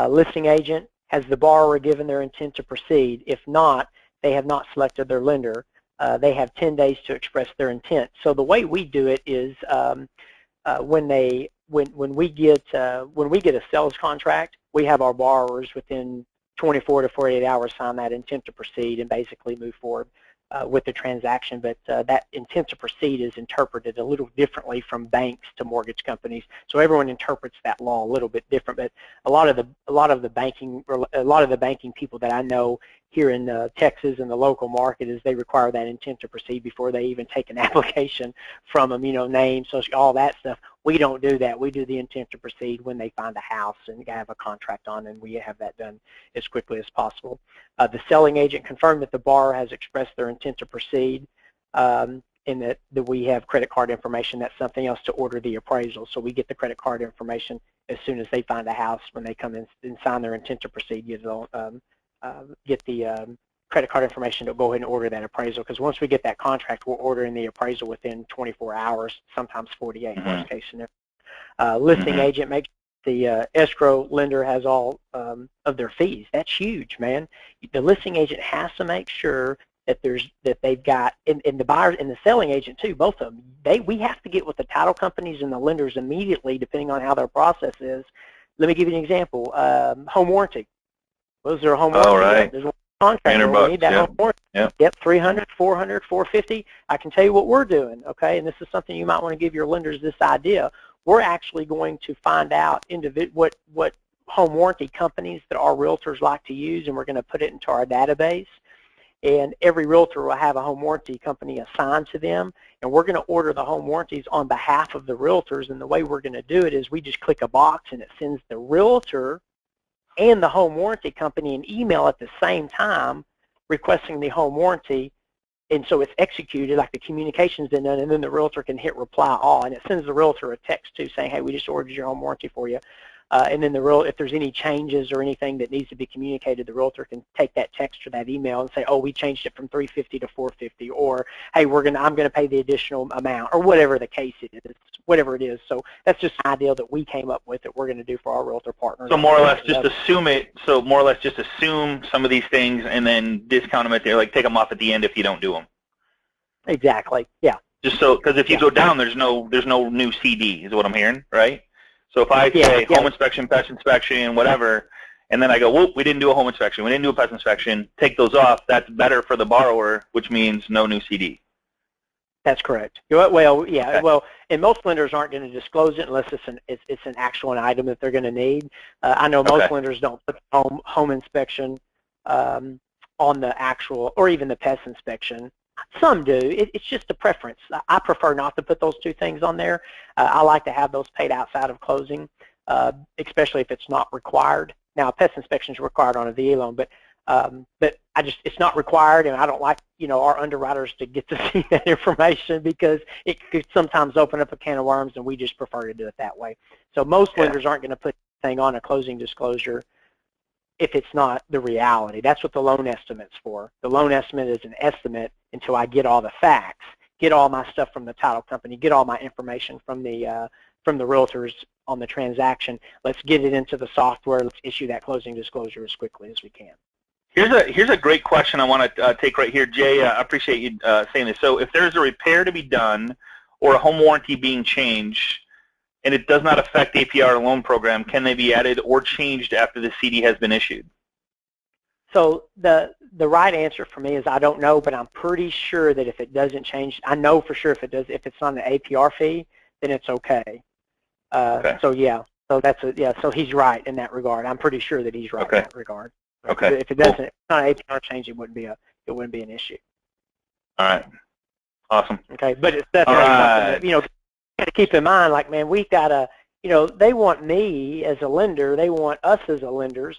Listing agent, has the borrower given their intent to proceed? If not, they have not selected their lender. They have 10 days to express their intent. So the way we do it is when we get a sales contract, we have our borrowers within 24 to 48 hours sign that intent to proceed and basically move forward with the transaction. But that intent to proceed is interpreted a little differently from banks to mortgage companies. So everyone interprets that law a little bit different. But a lot of the banking people that I know here in Texas and the local market is they require that intent to proceed before they even take an application from them, name, social, all that stuff. We don't do that. We do the intent to proceed when they find a house and have a contract on, and we have that done as quickly as possible. The selling agent confirmed that the borrower has expressed their intent to proceed and that we have credit card information. That's something else to order the appraisal. So we get the credit card information as soon as they find a house when they come in and sign their intent to proceed, get the credit card information to go ahead and order that appraisal, because once we get that contract, we're ordering the appraisal within 24 hours, sometimes 48 worst case scenario. Listing agent makes the escrow lender has all of their fees. That's huge, man. The listing agent has to make sure that they've got, and the buyers and the selling agent too, both of them, we have to get with the title companies and the lenders immediately, depending on how their process is. Let me give you an example. Home warranty. Was there a home warranty? Right. There's one contract where we need that home warranty. Yep, 300, 400, 450. I can tell you what we're doing, okay? And this is something you might want to give your lenders this idea. We're actually going to find out what home warranty companies that our realtors like to use, and we're going to put it into our database. And every realtor will have a home warranty company assigned to them, and we're going to order the home warranties on behalf of the realtors. And the way we're going to do it is we just click a box, and it sends the realtor and the home warranty company an email at the same time requesting the home warranty, and so it's executed, like the communication's been done, and then the realtor can hit reply all, and it sends the realtor a text too saying, hey, we just ordered your home warranty for you. And then if there's any changes or anything that needs to be communicated, the realtor can take that text or that email and say, oh, we changed it from 350 to 450, or hey, I'm going to pay the additional amount, or whatever the case is, whatever it is. So that's just an idea that we came up with that we're going to do for our realtor partners. So more or less just assume it. So more or less just assume some of these things and then discount them at there, like take them off at the end if you don't do them. Exactly. Yeah. Just so, because if you go down, there's no new CD, is what I'm hearing, right? So if I say home inspection, pest inspection, whatever, and then I go, whoop, we didn't do a home inspection, we didn't do a pest inspection, take those off, that's better for the borrower, which means no new CD. That's correct. Well, yeah. Okay. Well, and most lenders aren't going to disclose it unless it's an actual item that they're going to need. I know most lenders don't put home inspection on the actual, or even the pest inspection. Some do. It's just a preference. I prefer not to put those two things on there. I like to have those paid outside of closing, especially if it's not required. Now, pest inspection is required on a VA loan, but it's not required, and I don't like our underwriters to get to see that information because it could sometimes open up a can of worms, and we just prefer to do it that way. So most lenders aren't going to put anything on a closing disclosure if it's not the reality. That's what the loan estimate's for. The loan estimate is an estimate until I get all the facts, get all my stuff from the title company, get all my information from the realtors on the transaction. Let's get it into the software. Let's issue that closing disclosure as quickly as we can. Here's a great question I want to take right here. Jay, I appreciate you saying this. So if there's a repair to be done or a home warranty being changed, and it does not affect the APR loan program, can they be added or changed after the CD has been issued? So the right answer for me is I don't know, but I'm pretty sure that if it doesn't change, I know for sure if it's not an APR fee, then it's okay. So yeah, so so he's right in that regard. I'm pretty sure that he's right in that regard. Okay. If it doesn't, if it's not an APR change, it wouldn't be an issue. All right. Awesome. Okay, but it's definitely something that, got to keep in mind, like, man, we've got to, they want me as a lender, they want us as a lenders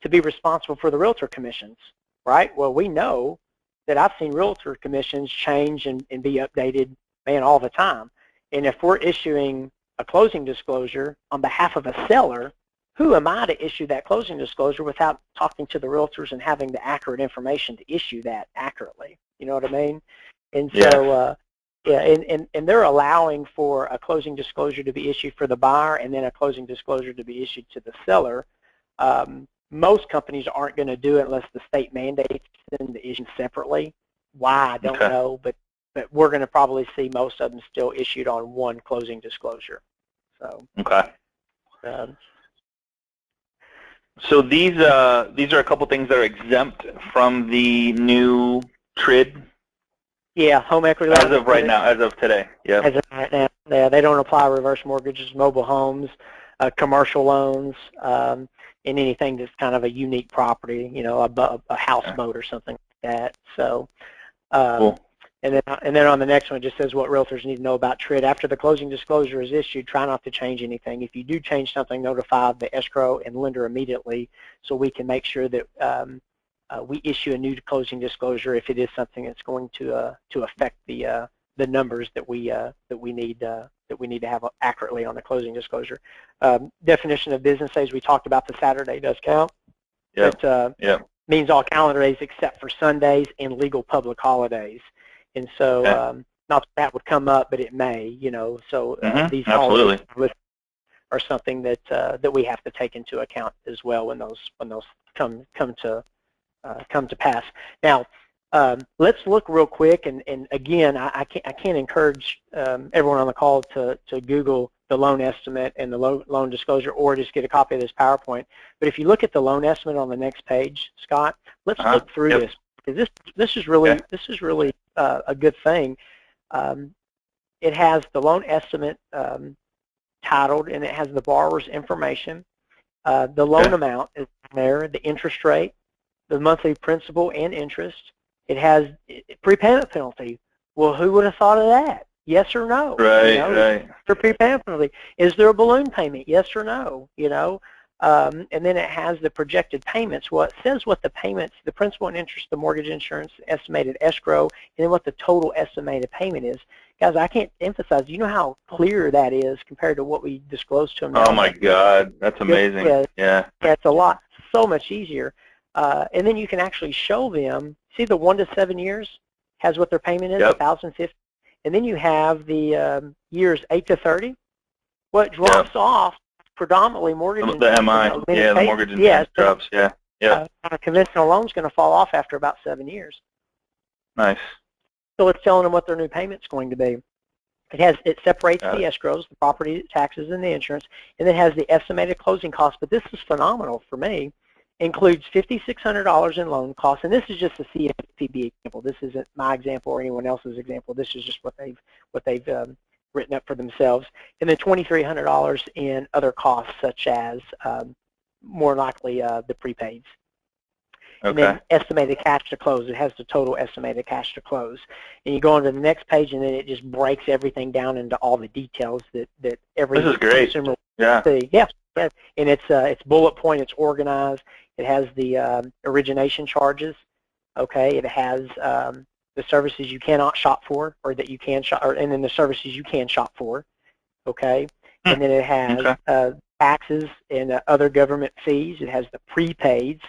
to be responsible for the realtor commissions, right? Well, we know that I've seen realtor commissions change and be updated, man, all the time. And if we're issuing a closing disclosure on behalf of a seller, who am I to issue that closing disclosure without talking to the realtors and having the accurate information to issue that accurately? You know what I mean? And Yes. so, yeah, and they're allowing for a closing disclosure to be issued for the buyer and then a closing disclosure to be issued to the seller. Most companies aren't going to do it unless the state mandates them to issue separately. Why, I don't know, but we're going to probably see most of them still issued on one closing disclosure. So. Okay. So these are a couple things that are exempt from the new TRID. Yeah, home equity as of right now, as of today. Yeah. As of right now, yeah, they don't apply reverse mortgages, mobile homes, commercial loans, and anything that's kind of a unique property, you know, a houseboat or something like that. So, cool. And then on the next one, it just says what realtors need to know about TRID. After the closing disclosure is issued, try not to change anything. If you do change something, notify the escrow and lender immediately so we can make sure that we issue a new closing disclosure if it is something that's going to affect the numbers that we need to have accurately on the closing disclosure. Definition of business days, we talked about the Saturday does count. Yep. It means all calendar days except for Sundays and legal public holidays. And so, not that would come up, but it may, you know. So these holidays are something that that we have to take into account as well when those come to pass. Now, let's look real quick, and again, I can't encourage everyone on the call to Google the loan estimate and the loan disclosure, or just get a copy of this PowerPoint. But if you look at the loan estimate on the next page, Scott, let's look through this, because this is really a good thing. It has the loan estimate titled, and it has the borrower's information. The loan amount is there, the interest rate, the monthly principal and interest. It has prepayment penalty. Well, who would have thought of that? Yes or no? Right, you know, right. Is there prepayment penalty? Is there a balloon payment? Yes or no? You know, and then it has the projected payments. Well, it says what the payments, the principal and interest, the mortgage insurance, estimated escrow, and then what the total estimated payment is. Guys, I can't emphasize, you know how clear that is compared to what we disclosed to them now? Oh my God, that's amazing. Yeah. That's a lot, so much easier. And then you can actually show them, see the 1 to 7 years has what their payment is, $1,050. And then you have the years 8 to 30. What drops off predominantly mortgage insurance. The MI, the mortgage insurance drops, a conventional loan is going to fall off after about 7 years. Nice. So it's telling them what their new payment's going to be. It separates the escrows, the property taxes, and the insurance, and it has the estimated closing costs. But this is phenomenal for me. Includes $5,600 in loan costs, and this is just a CFPB example. This isn't my example or anyone else's example. This is just what they've written up for themselves, and then $2,300 in other costs, such as more likely the prepaids. And then estimated cash to close. It has the total estimated cash to close. And you go on to the next page, and then it just breaks everything down into all the details that every consumer will see. Yeah. And it's bullet point. It's organized. It has the origination charges. Okay. It has the services you cannot shop for, or that you can shop, and then the services you can shop for. Okay. And then it has taxes and other government fees. It has the prepaids.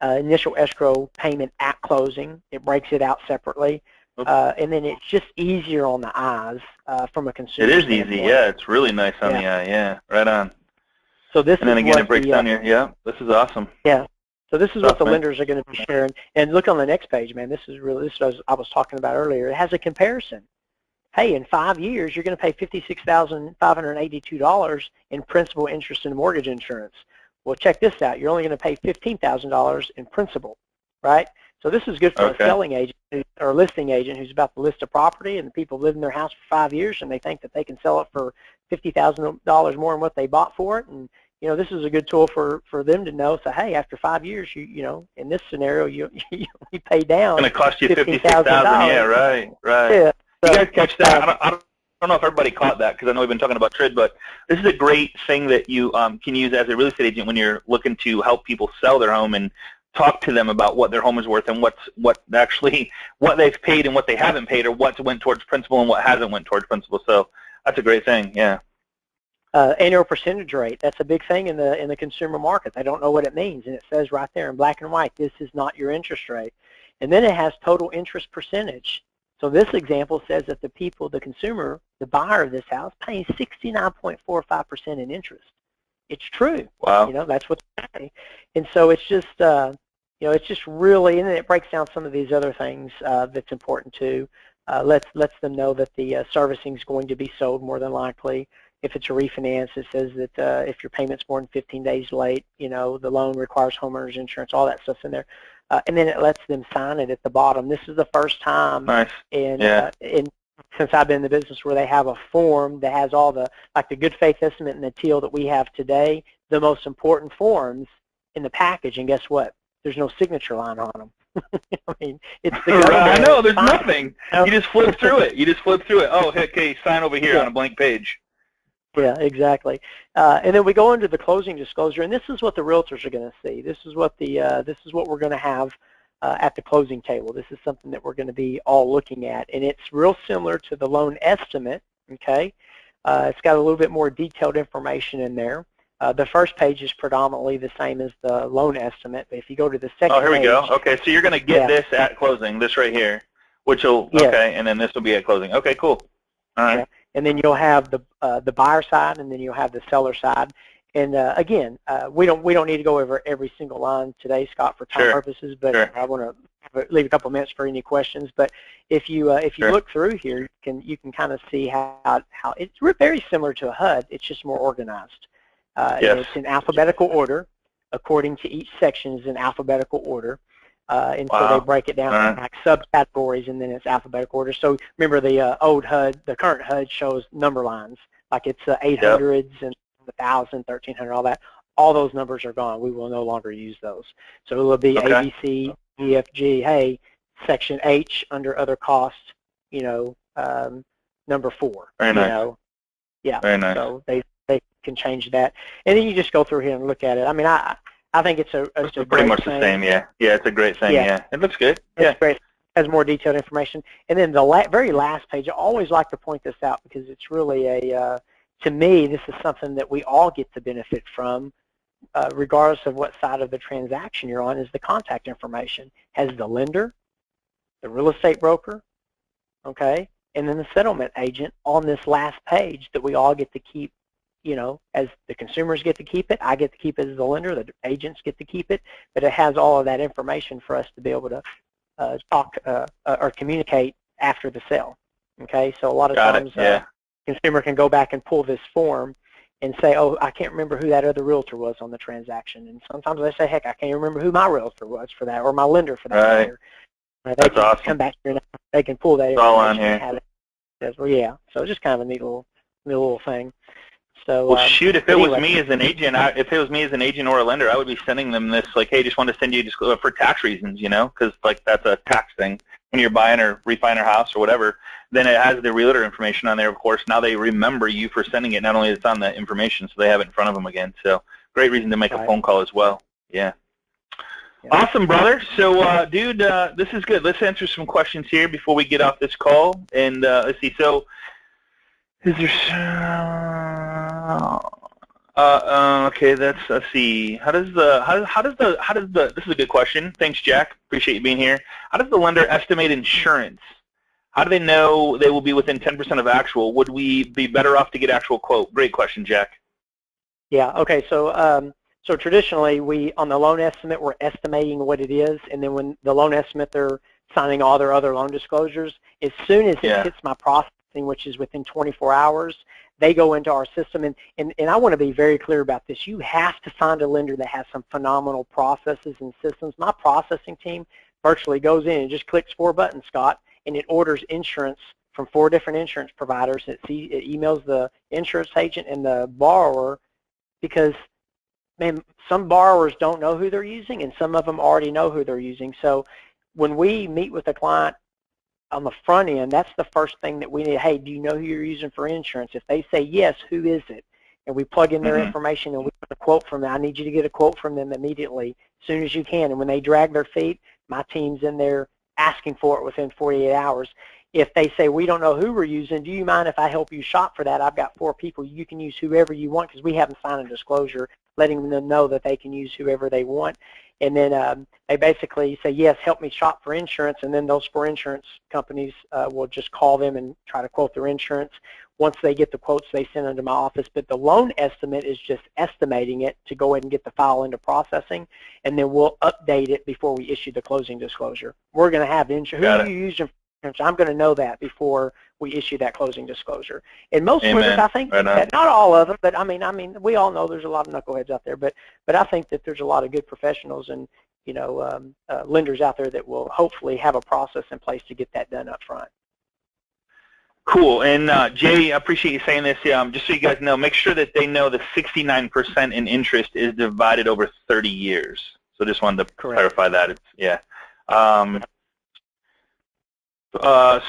Initial escrow payment at closing. It breaks it out separately. And then it's just easier on the eyes from a consumer standpoint. It is easy, yeah. It's really nice on the eye, right on. So this and then again, it breaks down your, this is awesome. Yeah. So this is what the lenders are going to be sharing. And look on the next page, man. This is what I was talking about earlier. It has a comparison. Hey, in 5 years, you're going to pay $56,582 in principal, interest, and mortgage insurance. Well, check this out. You're only going to pay $15,000 in principal, right? So this is good for a selling agent or a listing agent who's about to list a property, and the people live in their house for 5 years, and they think that they can sell it for $50,000 more than what they bought for it. And you know, this is a good tool for them to know. So hey, after 5 years, you know, in this scenario, you pay down. It's going to cost you $56,000. Yeah, right. Yeah. So, you guys catch that? I don't know if everybody caught that, because I know we've been talking about TRID, but this is a great thing that you can use as a real estate agent when you're looking to help people sell their home and talk to them about what their home is worth and what they've paid and what they haven't paid, or what went towards principal and what hasn't went towards principal. So that's a great thing. Yeah. Annual percentage rate, that's a big thing in the consumer market. They don't know what it means, and it says right there in black and white, this is not your interest rate. And then it has total interest percentage. So this example says that the consumer, the buyer of this house, paying 69.45% in interest. It's true. Wow. That's what they pay. And so it's just, it's just really, and then it breaks down some of these other things that's important too. Lets them know that the servicing is going to be sold more than likely. If it's a refinance, it says that if your payment's more than 15 days late, the loan requires homeowners insurance, all that stuff's in there. And then it lets them sign it at the bottom. This is the first time since I've been in the business where they have a form that has all the, like the good faith estimate and the TIL that we have today, the most important forms in the package. And guess what? There's no signature line on them. I mean, it's the I know, there's nothing. You just flip through it. Oh, okay, sign over here on a blank page. Yeah, exactly. And then we go into the closing disclosure, and this is what the realtors are going to see. This is what we're going to have at the closing table. This is something that we're going to be all looking at, and it's real similar to the loan estimate. Okay, it's got a little bit more detailed information in there. The first page is predominantly the same as the loan estimate, but if you go to the second page... Oh, here we go. Okay, so you're going to get this at closing, this right here, which will, okay, and then this will be at closing. Okay, cool. All right. Yeah. And then you'll have the buyer side, and then you'll have the seller side. And again, we don't need to go over every single line today, Scott, for time purposes. But I want to leave a couple of minutes for any questions. But if you look through here, you can kind of see how it's very similar to a HUD. It's just more organized. It's in alphabetical order, according to each section is in alphabetical order. And so they break it down in like subcategories, and then it's alphabetical order. So remember the old HUD, the current HUD shows number lines, like it's 800s and 1,000, 1,300, all that. All those numbers are gone. We will no longer use those. So it will be A, B, C, E, F, G. Hey, section H under other costs, number 4. Very nice. Yeah. Very nice. So they can change that, and then you just go through here and look at it. I mean, I think it's a pretty much the same. Yeah, it's a great thing. Yeah, it looks good. It's great. It has more detailed information, and then the very last page. I always like to point this out because it's really to me, this is something that we all get to benefit from, regardless of what side of the transaction you're on. Is the contact information has the lender, the real estate broker, okay, and then the settlement agent on this last page that we all get to keep. As the consumers get to keep it, I get to keep it as the lender, the agents get to keep it, but it has all of that information for us to be able to talk or communicate after the sale. Okay, so a lot of times consumer can go back and pull this form and say, oh, I can't remember who that other realtor was on the transaction, and sometimes they say, heck, I can't remember who my realtor was for that, or my lender for that matter. They can awesome. Come back here and they can pull that information. It's all on here. And have it. So it's just kind of a neat little thing. So, well, shoot, if it was me as an agent, or a lender, I would be sending them this, like, hey, just want to send you just for tax reasons, because like that's a tax thing when you're buying or refining a house or whatever. Then it has the realtor information on there. Of course, now they remember you for sending it. Not only is it on the information, so they have it in front of them again. So great reason to make a phone call as well. Yeah. Awesome, brother. So, dude, this is good. Let's answer some questions here before we get off this call. And let's see. So, is there? Okay. Let's see. How does the? This is a good question. Thanks, Jack. Appreciate you being here. How does the lender estimate insurance? How do they know they will be within 10% of actual? Would we be better off to get actual quote? Great question, Jack. Yeah. Okay. So. So traditionally, on the loan estimate, we're estimating what it is, and then when the loan estimate, they're signing all their other loan disclosures. As soon as it hits my processing, which is within 24 hours, they go into our system. And I want to be very clear about this. You have to find a lender that has some phenomenal processes and systems. My processing team virtually goes in and just clicks 4 buttons, Scott, and it orders insurance from 4 different insurance providers. It emails the insurance agent and the borrower, because some borrowers don't know who they're using, and some of them already know who they're using. So when we meet with a client on the front end, that's the first thing that we need. Hey, do you know who you're using for insurance? If they say yes, who is it? And we plug in their information, and we get a quote from them. I need you to get a quote from them immediately, as soon as you can. And when they drag their feet, my team's in there asking for it within 48 hours. If they say, we don't know who we're using, do you mind if I help you shop for that? I've got 4 people. You can use whoever you want, because we haven't signed a disclosure. letting them know that they can use whoever they want. And then they basically say, yes, help me shop for insurance, and then those 4 insurance companies will just call them and try to quote their insurance. Once they get the quotes, they send them to my office. But the loan estimate is just estimating it to go ahead and get the file into processing, and then we'll update it before we issue the closing disclosure. We're going to have insurance. Who do you use insurance? I'm going to know that before we issue that closing disclosure. And most lenders, I think, that not all of them, but I mean, we all know there's a lot of knuckleheads out there, but I think that there's a lot of good professionals and lenders out there that will hopefully have a process in place to get that done up front. Cool. And Jay, I appreciate you saying this. Just so you guys know, make sure that they know the 69% in interest is divided over 30 years. So just wanted to clarify that.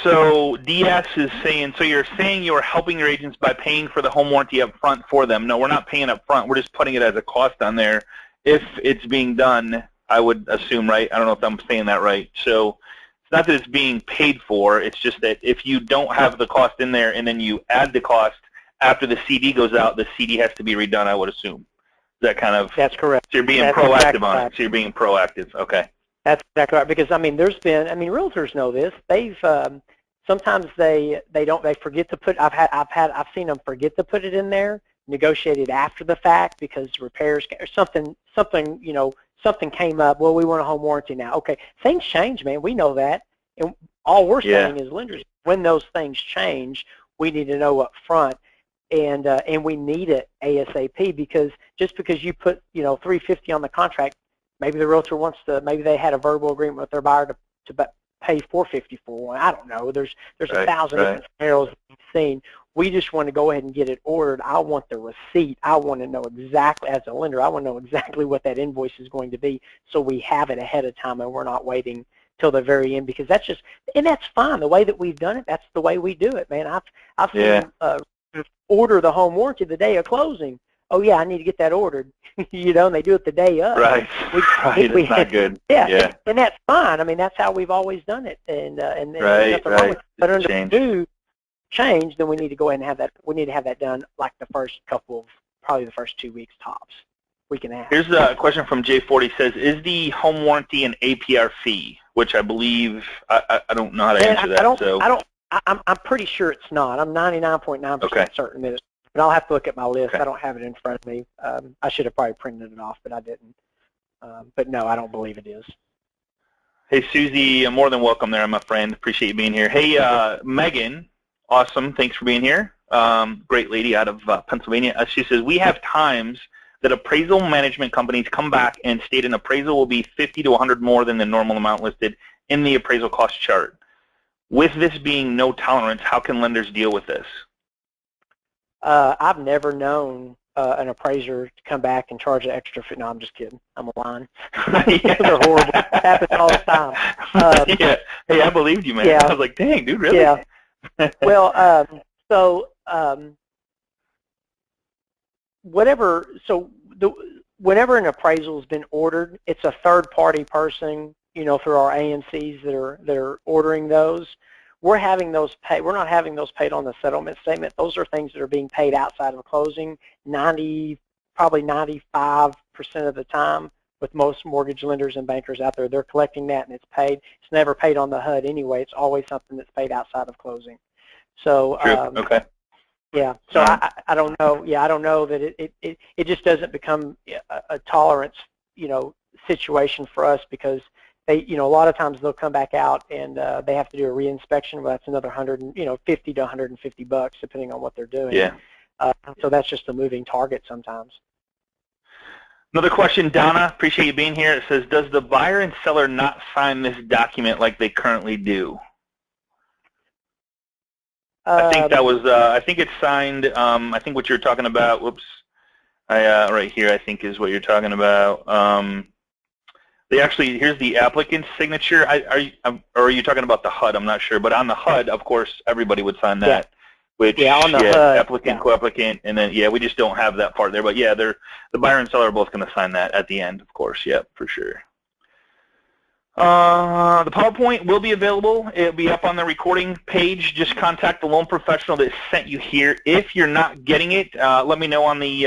So DS is saying, so you're saying you're helping your agents by paying for the home warranty up front for them. No, we're not paying up front. We're just putting it as a cost on there if it's being done, I would assume, right? I don't know if I'm saying that right. So it's not that it's being paid for. It's just that if you don't have the cost in there and then you add the cost after the CD goes out, the CD has to be redone, I would assume. Is that kind of? That's correct. So you're being proactive on it. So you're being proactive. Okay. That's exactly right. Because there's been, realtors know this. They've sometimes they forget to put. I've seen them forget to put it in there, negotiate it after the fact because repairs or something came up. Well, we want a home warranty now. Okay, things change, man. We know that, and all we're saying is lenders, when those things change, we need to know up front, and we need it ASAP, because just because you put $350 on the contract, maybe the realtor wants to. Maybe they had a verbal agreement with their buyer to pay $450 for one. I don't know. There's a thousand different scenarios we've seen. We just want to go ahead and get it ordered. I want the receipt. I want to know exactly, as a lender, I want to know exactly what that invoice is going to be, so we have it ahead of time and we're not waiting till the very end, because that's fine. The way that we've done it, that's the way we do it, man. I've seen order the home warranty the day of closing. Oh yeah, I need to get that ordered. And they do it the day of. Right. It's not good. Yeah. And that's fine. That's how we've always done it. And there's nothing wrong with it. But under the new change, then we need to go ahead and have that. We need to have that done like probably the first 2 weeks tops. We can ask. Here's a question from J40. Says, is the home warranty an APR fee? Which I believe I don't know how to answer that. I'm pretty sure it's not. I'm 99.9% certain that it's. But I'll have to look at my list. I don't have it in front of me. I should have probably printed it off, but I didn't. But no, I don't believe it is. Hey, Susie, you're more than welcome there, my friend. Appreciate you being here. Hey, Megan, awesome. Thanks for being here. Great lady out of Pennsylvania. She says, we have times that appraisal management companies come back and state an appraisal will be 50 to 100 more than the normal amount listed in the appraisal cost chart. With this being no tolerance, how can lenders deal with this? I've never known an appraiser to come back and charge an extra fee. No, I'm just kidding. I'm lying. They're horrible. It happens all the time. Hey, I believed you, man. I was like, dang, dude, really? Yeah. Well, whenever an appraisal has been ordered, it's a third-party person, through our AMCs that are ordering those. We're having those paid. We're not having those paid on the settlement statement. Those are things that are being paid outside of closing. Probably 95% of the time, with most mortgage lenders and bankers out there, they're collecting that and it's paid. It's never paid on the HUD anyway. It's always something that's paid outside of closing. So okay. Yeah. So I don't know. Yeah, I don't know that it just doesn't become a tolerance situation for us, because they, a lot of times they'll come back out and they have to do a reinspection. Well, that's another $50 to $150 depending on what they're doing. Yeah. So that's just a moving target sometimes. Another question, Donna. Appreciate you being here. It says, does the buyer and seller not sign this document like they currently do? I think that was. I think it's signed. I think what you're talking about. Whoops. Right here, I think is what you're talking about. They actually, here's the applicant's signature. Or are you talking about the HUD? I'm not sure. But on the HUD, of course, everybody would sign that. Which, on the HUD, applicant, co-applicant, and then, we just don't have that part there. But, the buyer and seller are both going to sign that at the end, of course. Yep, for sure. The PowerPoint will be available. It'll be up on the recording page. Just contact the loan professional that sent you here. If you're not getting it, let me know on the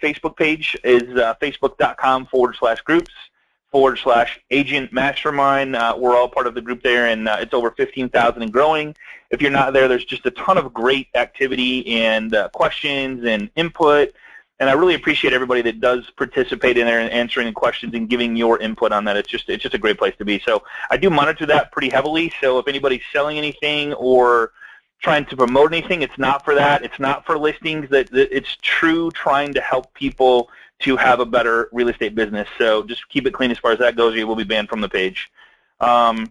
Facebook page is facebook.com/groups/agent mastermind. We're all part of the group there, and it's over 15,000 and growing. If you're not there, there's just a ton of great activity and questions and input. And I really appreciate everybody that does participate in there and answering the questions and giving your input on that. It's just a great place to be. So I do monitor that pretty heavily. So if anybody's selling anything or trying to promote anything, it's not for that. It's not for listings. It's true trying to help people to have a better real estate business. So just keep it clean as far as that goes, or you will be banned from the page. Kenneth,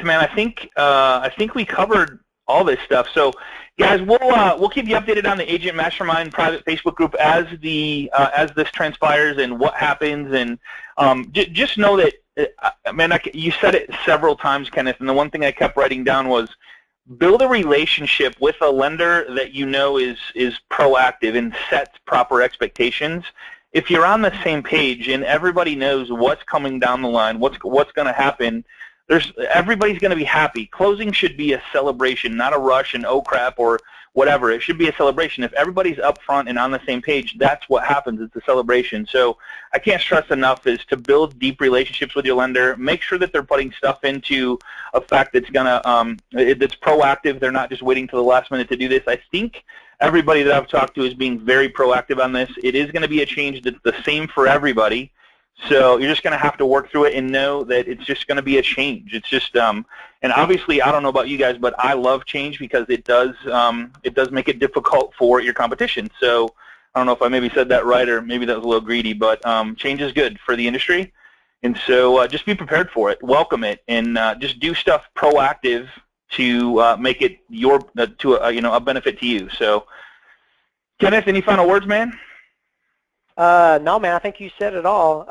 man, I think we covered all this stuff. So, guys, we'll keep you updated on the Agent Mastermind private Facebook group as this transpires and what happens. And just know that, man, you said it several times, Kenneth. And the one thing I kept writing down was build a relationship with a lender that you know is proactive and sets proper expectations. If you're on the same page and everybody knows what's coming down the line, what's going to happen, everybody's going to be happy. Closing should be a celebration, not a rush and oh crap or whatever. It should be a celebration. If everybody's upfront and on the same page, that's what happens. It's a celebration. So I can't stress enough is to build deep relationships with your lender. Make sure that they're putting stuff into effect that's that's proactive. They're not just waiting till the last minute to do this. I think everybody that I've talked to is being very proactive on this. It is going to be a change that's the same for everybody. So you're just going to have to work through it and know that it's just going to be a change. It's just, and obviously, I don't know about you guys, but I love change because it does make it difficult for your competition. So I don't know if I maybe said that right or maybe that was a little greedy, but change is good for the industry. And so just be prepared for it, welcome it, and just do stuff proactive to make it a benefit to you. So, Kenneth, any final words, man? No, man, I think you said it all.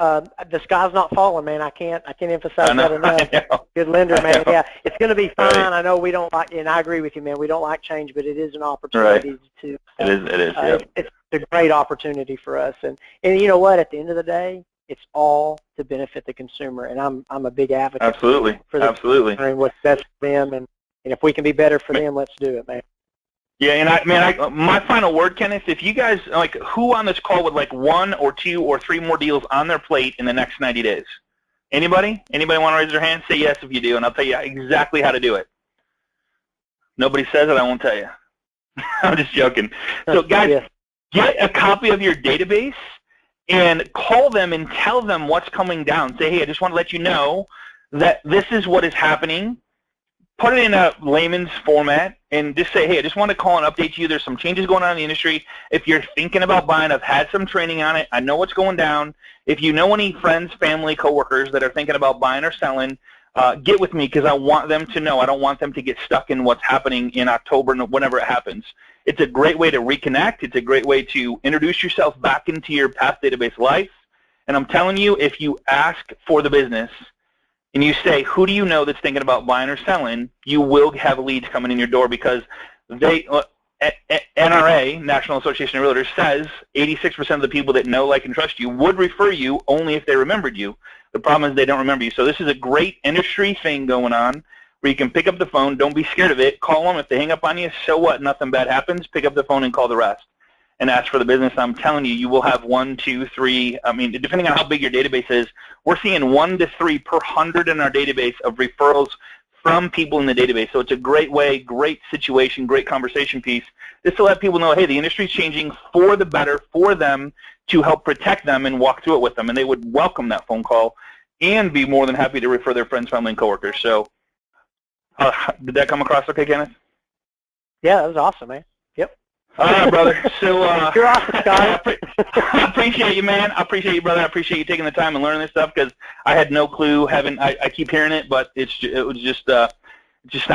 The sky's not falling, man. I can't emphasize that enough. Good lender, man. Yeah, it's going to be fine. Right. I know we don't like, and I agree with you, man. We don't like change, but it is an opportunity to. It is. Yep. It's a great opportunity for us, and you know what? At the end of the day, it's all to benefit the consumer, and I'm a big advocate. Absolutely. For and what's best for them, and if we can be better for them, let's do it, man. Yeah, and my final word, Kenneth, if you guys, who on this call would like 1 or 2 or 3 more deals on their plate in the next 90 days? Anybody? Anybody want to raise their hand? Say yes if you do, and I'll tell you exactly how to do it. Nobody says it, I won't tell you. I'm just joking. So, guys, get a copy of your database and call them and tell them what's coming down. Say, hey, I just want to let you know that this is what is happening. Put it in a layman's format and just say, hey, I just want to call and update you. There's some changes going on in the industry. If you're thinking about buying, I've had some training on it. I know what's going down. If you know any friends, family, coworkers that are thinking about buying or selling, get with me because I want them to know. I don't want them to get stuck in what's happening in October and whenever it happens. It's a great way to reconnect. It's a great way to introduce yourself back into your past database life. And I'm telling you, if you ask for the business, and you say, who do you know that's thinking about buying or selling, you will have leads coming in your door because NRA, National Association of Realtors, says 86% of the people that know, like, and trust you would refer you only if they remembered you. The problem is they don't remember you. So this is a great industry thing going on where you can pick up the phone. Don't be scared of it. Call them. If they hang up on you, so what? Nothing bad happens. Pick up the phone and call the rest and ask for the business. I'm telling you, you will have 1, 2, 3. I mean, depending on how big your database is, we're seeing 1 to 3 per 100 in our database of referrals from people in the database. So it's a great way, great situation, great conversation piece, just to let people know, hey, the industry's changing for the better, for them to help protect them and walk through it with them. And they would welcome that phone call and be more than happy to refer their friends, family, and coworkers. So did that come across okay, Kenneth? Yeah, that was awesome, man. All right, brother. So you're awesome, Scott. I appreciate you, man. I appreciate you, brother. I appreciate you taking the time and learning this stuff because I had no clue. I keep hearing it, but it was just not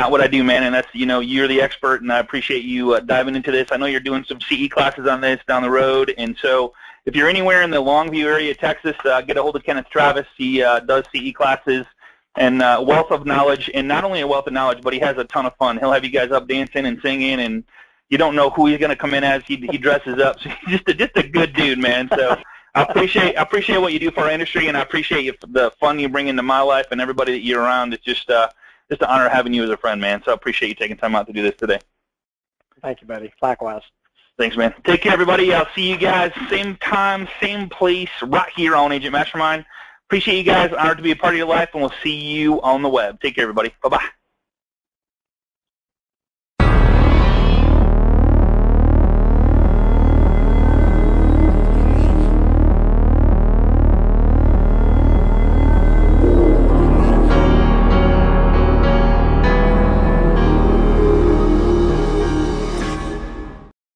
what I do, man. And that's you're the expert, and I appreciate you diving into this. I know you're doing some CE classes on this down the road, and so if you're anywhere in the Longview area, Texas, get a hold of Kenneth Travis. He does CE classes and wealth of knowledge, and not only a wealth of knowledge, but he has a ton of fun. He'll have you guys up dancing and singing and. You don't know who he's going to come in as. He dresses up. So he's just a good dude, man. So I appreciate what you do for our industry, and I appreciate the fun you bring into my life and everybody that you're around. It's just an honor having you as a friend, man. So I appreciate you taking time out to do this today. Thank you, buddy. Likewise. Thanks, man. Take care, everybody. I'll see you guys same time, same place, right here on Agent Mastermind. Appreciate you guys. Honored to be a part of your life, and we'll see you on the web. Take care, everybody. Bye-bye.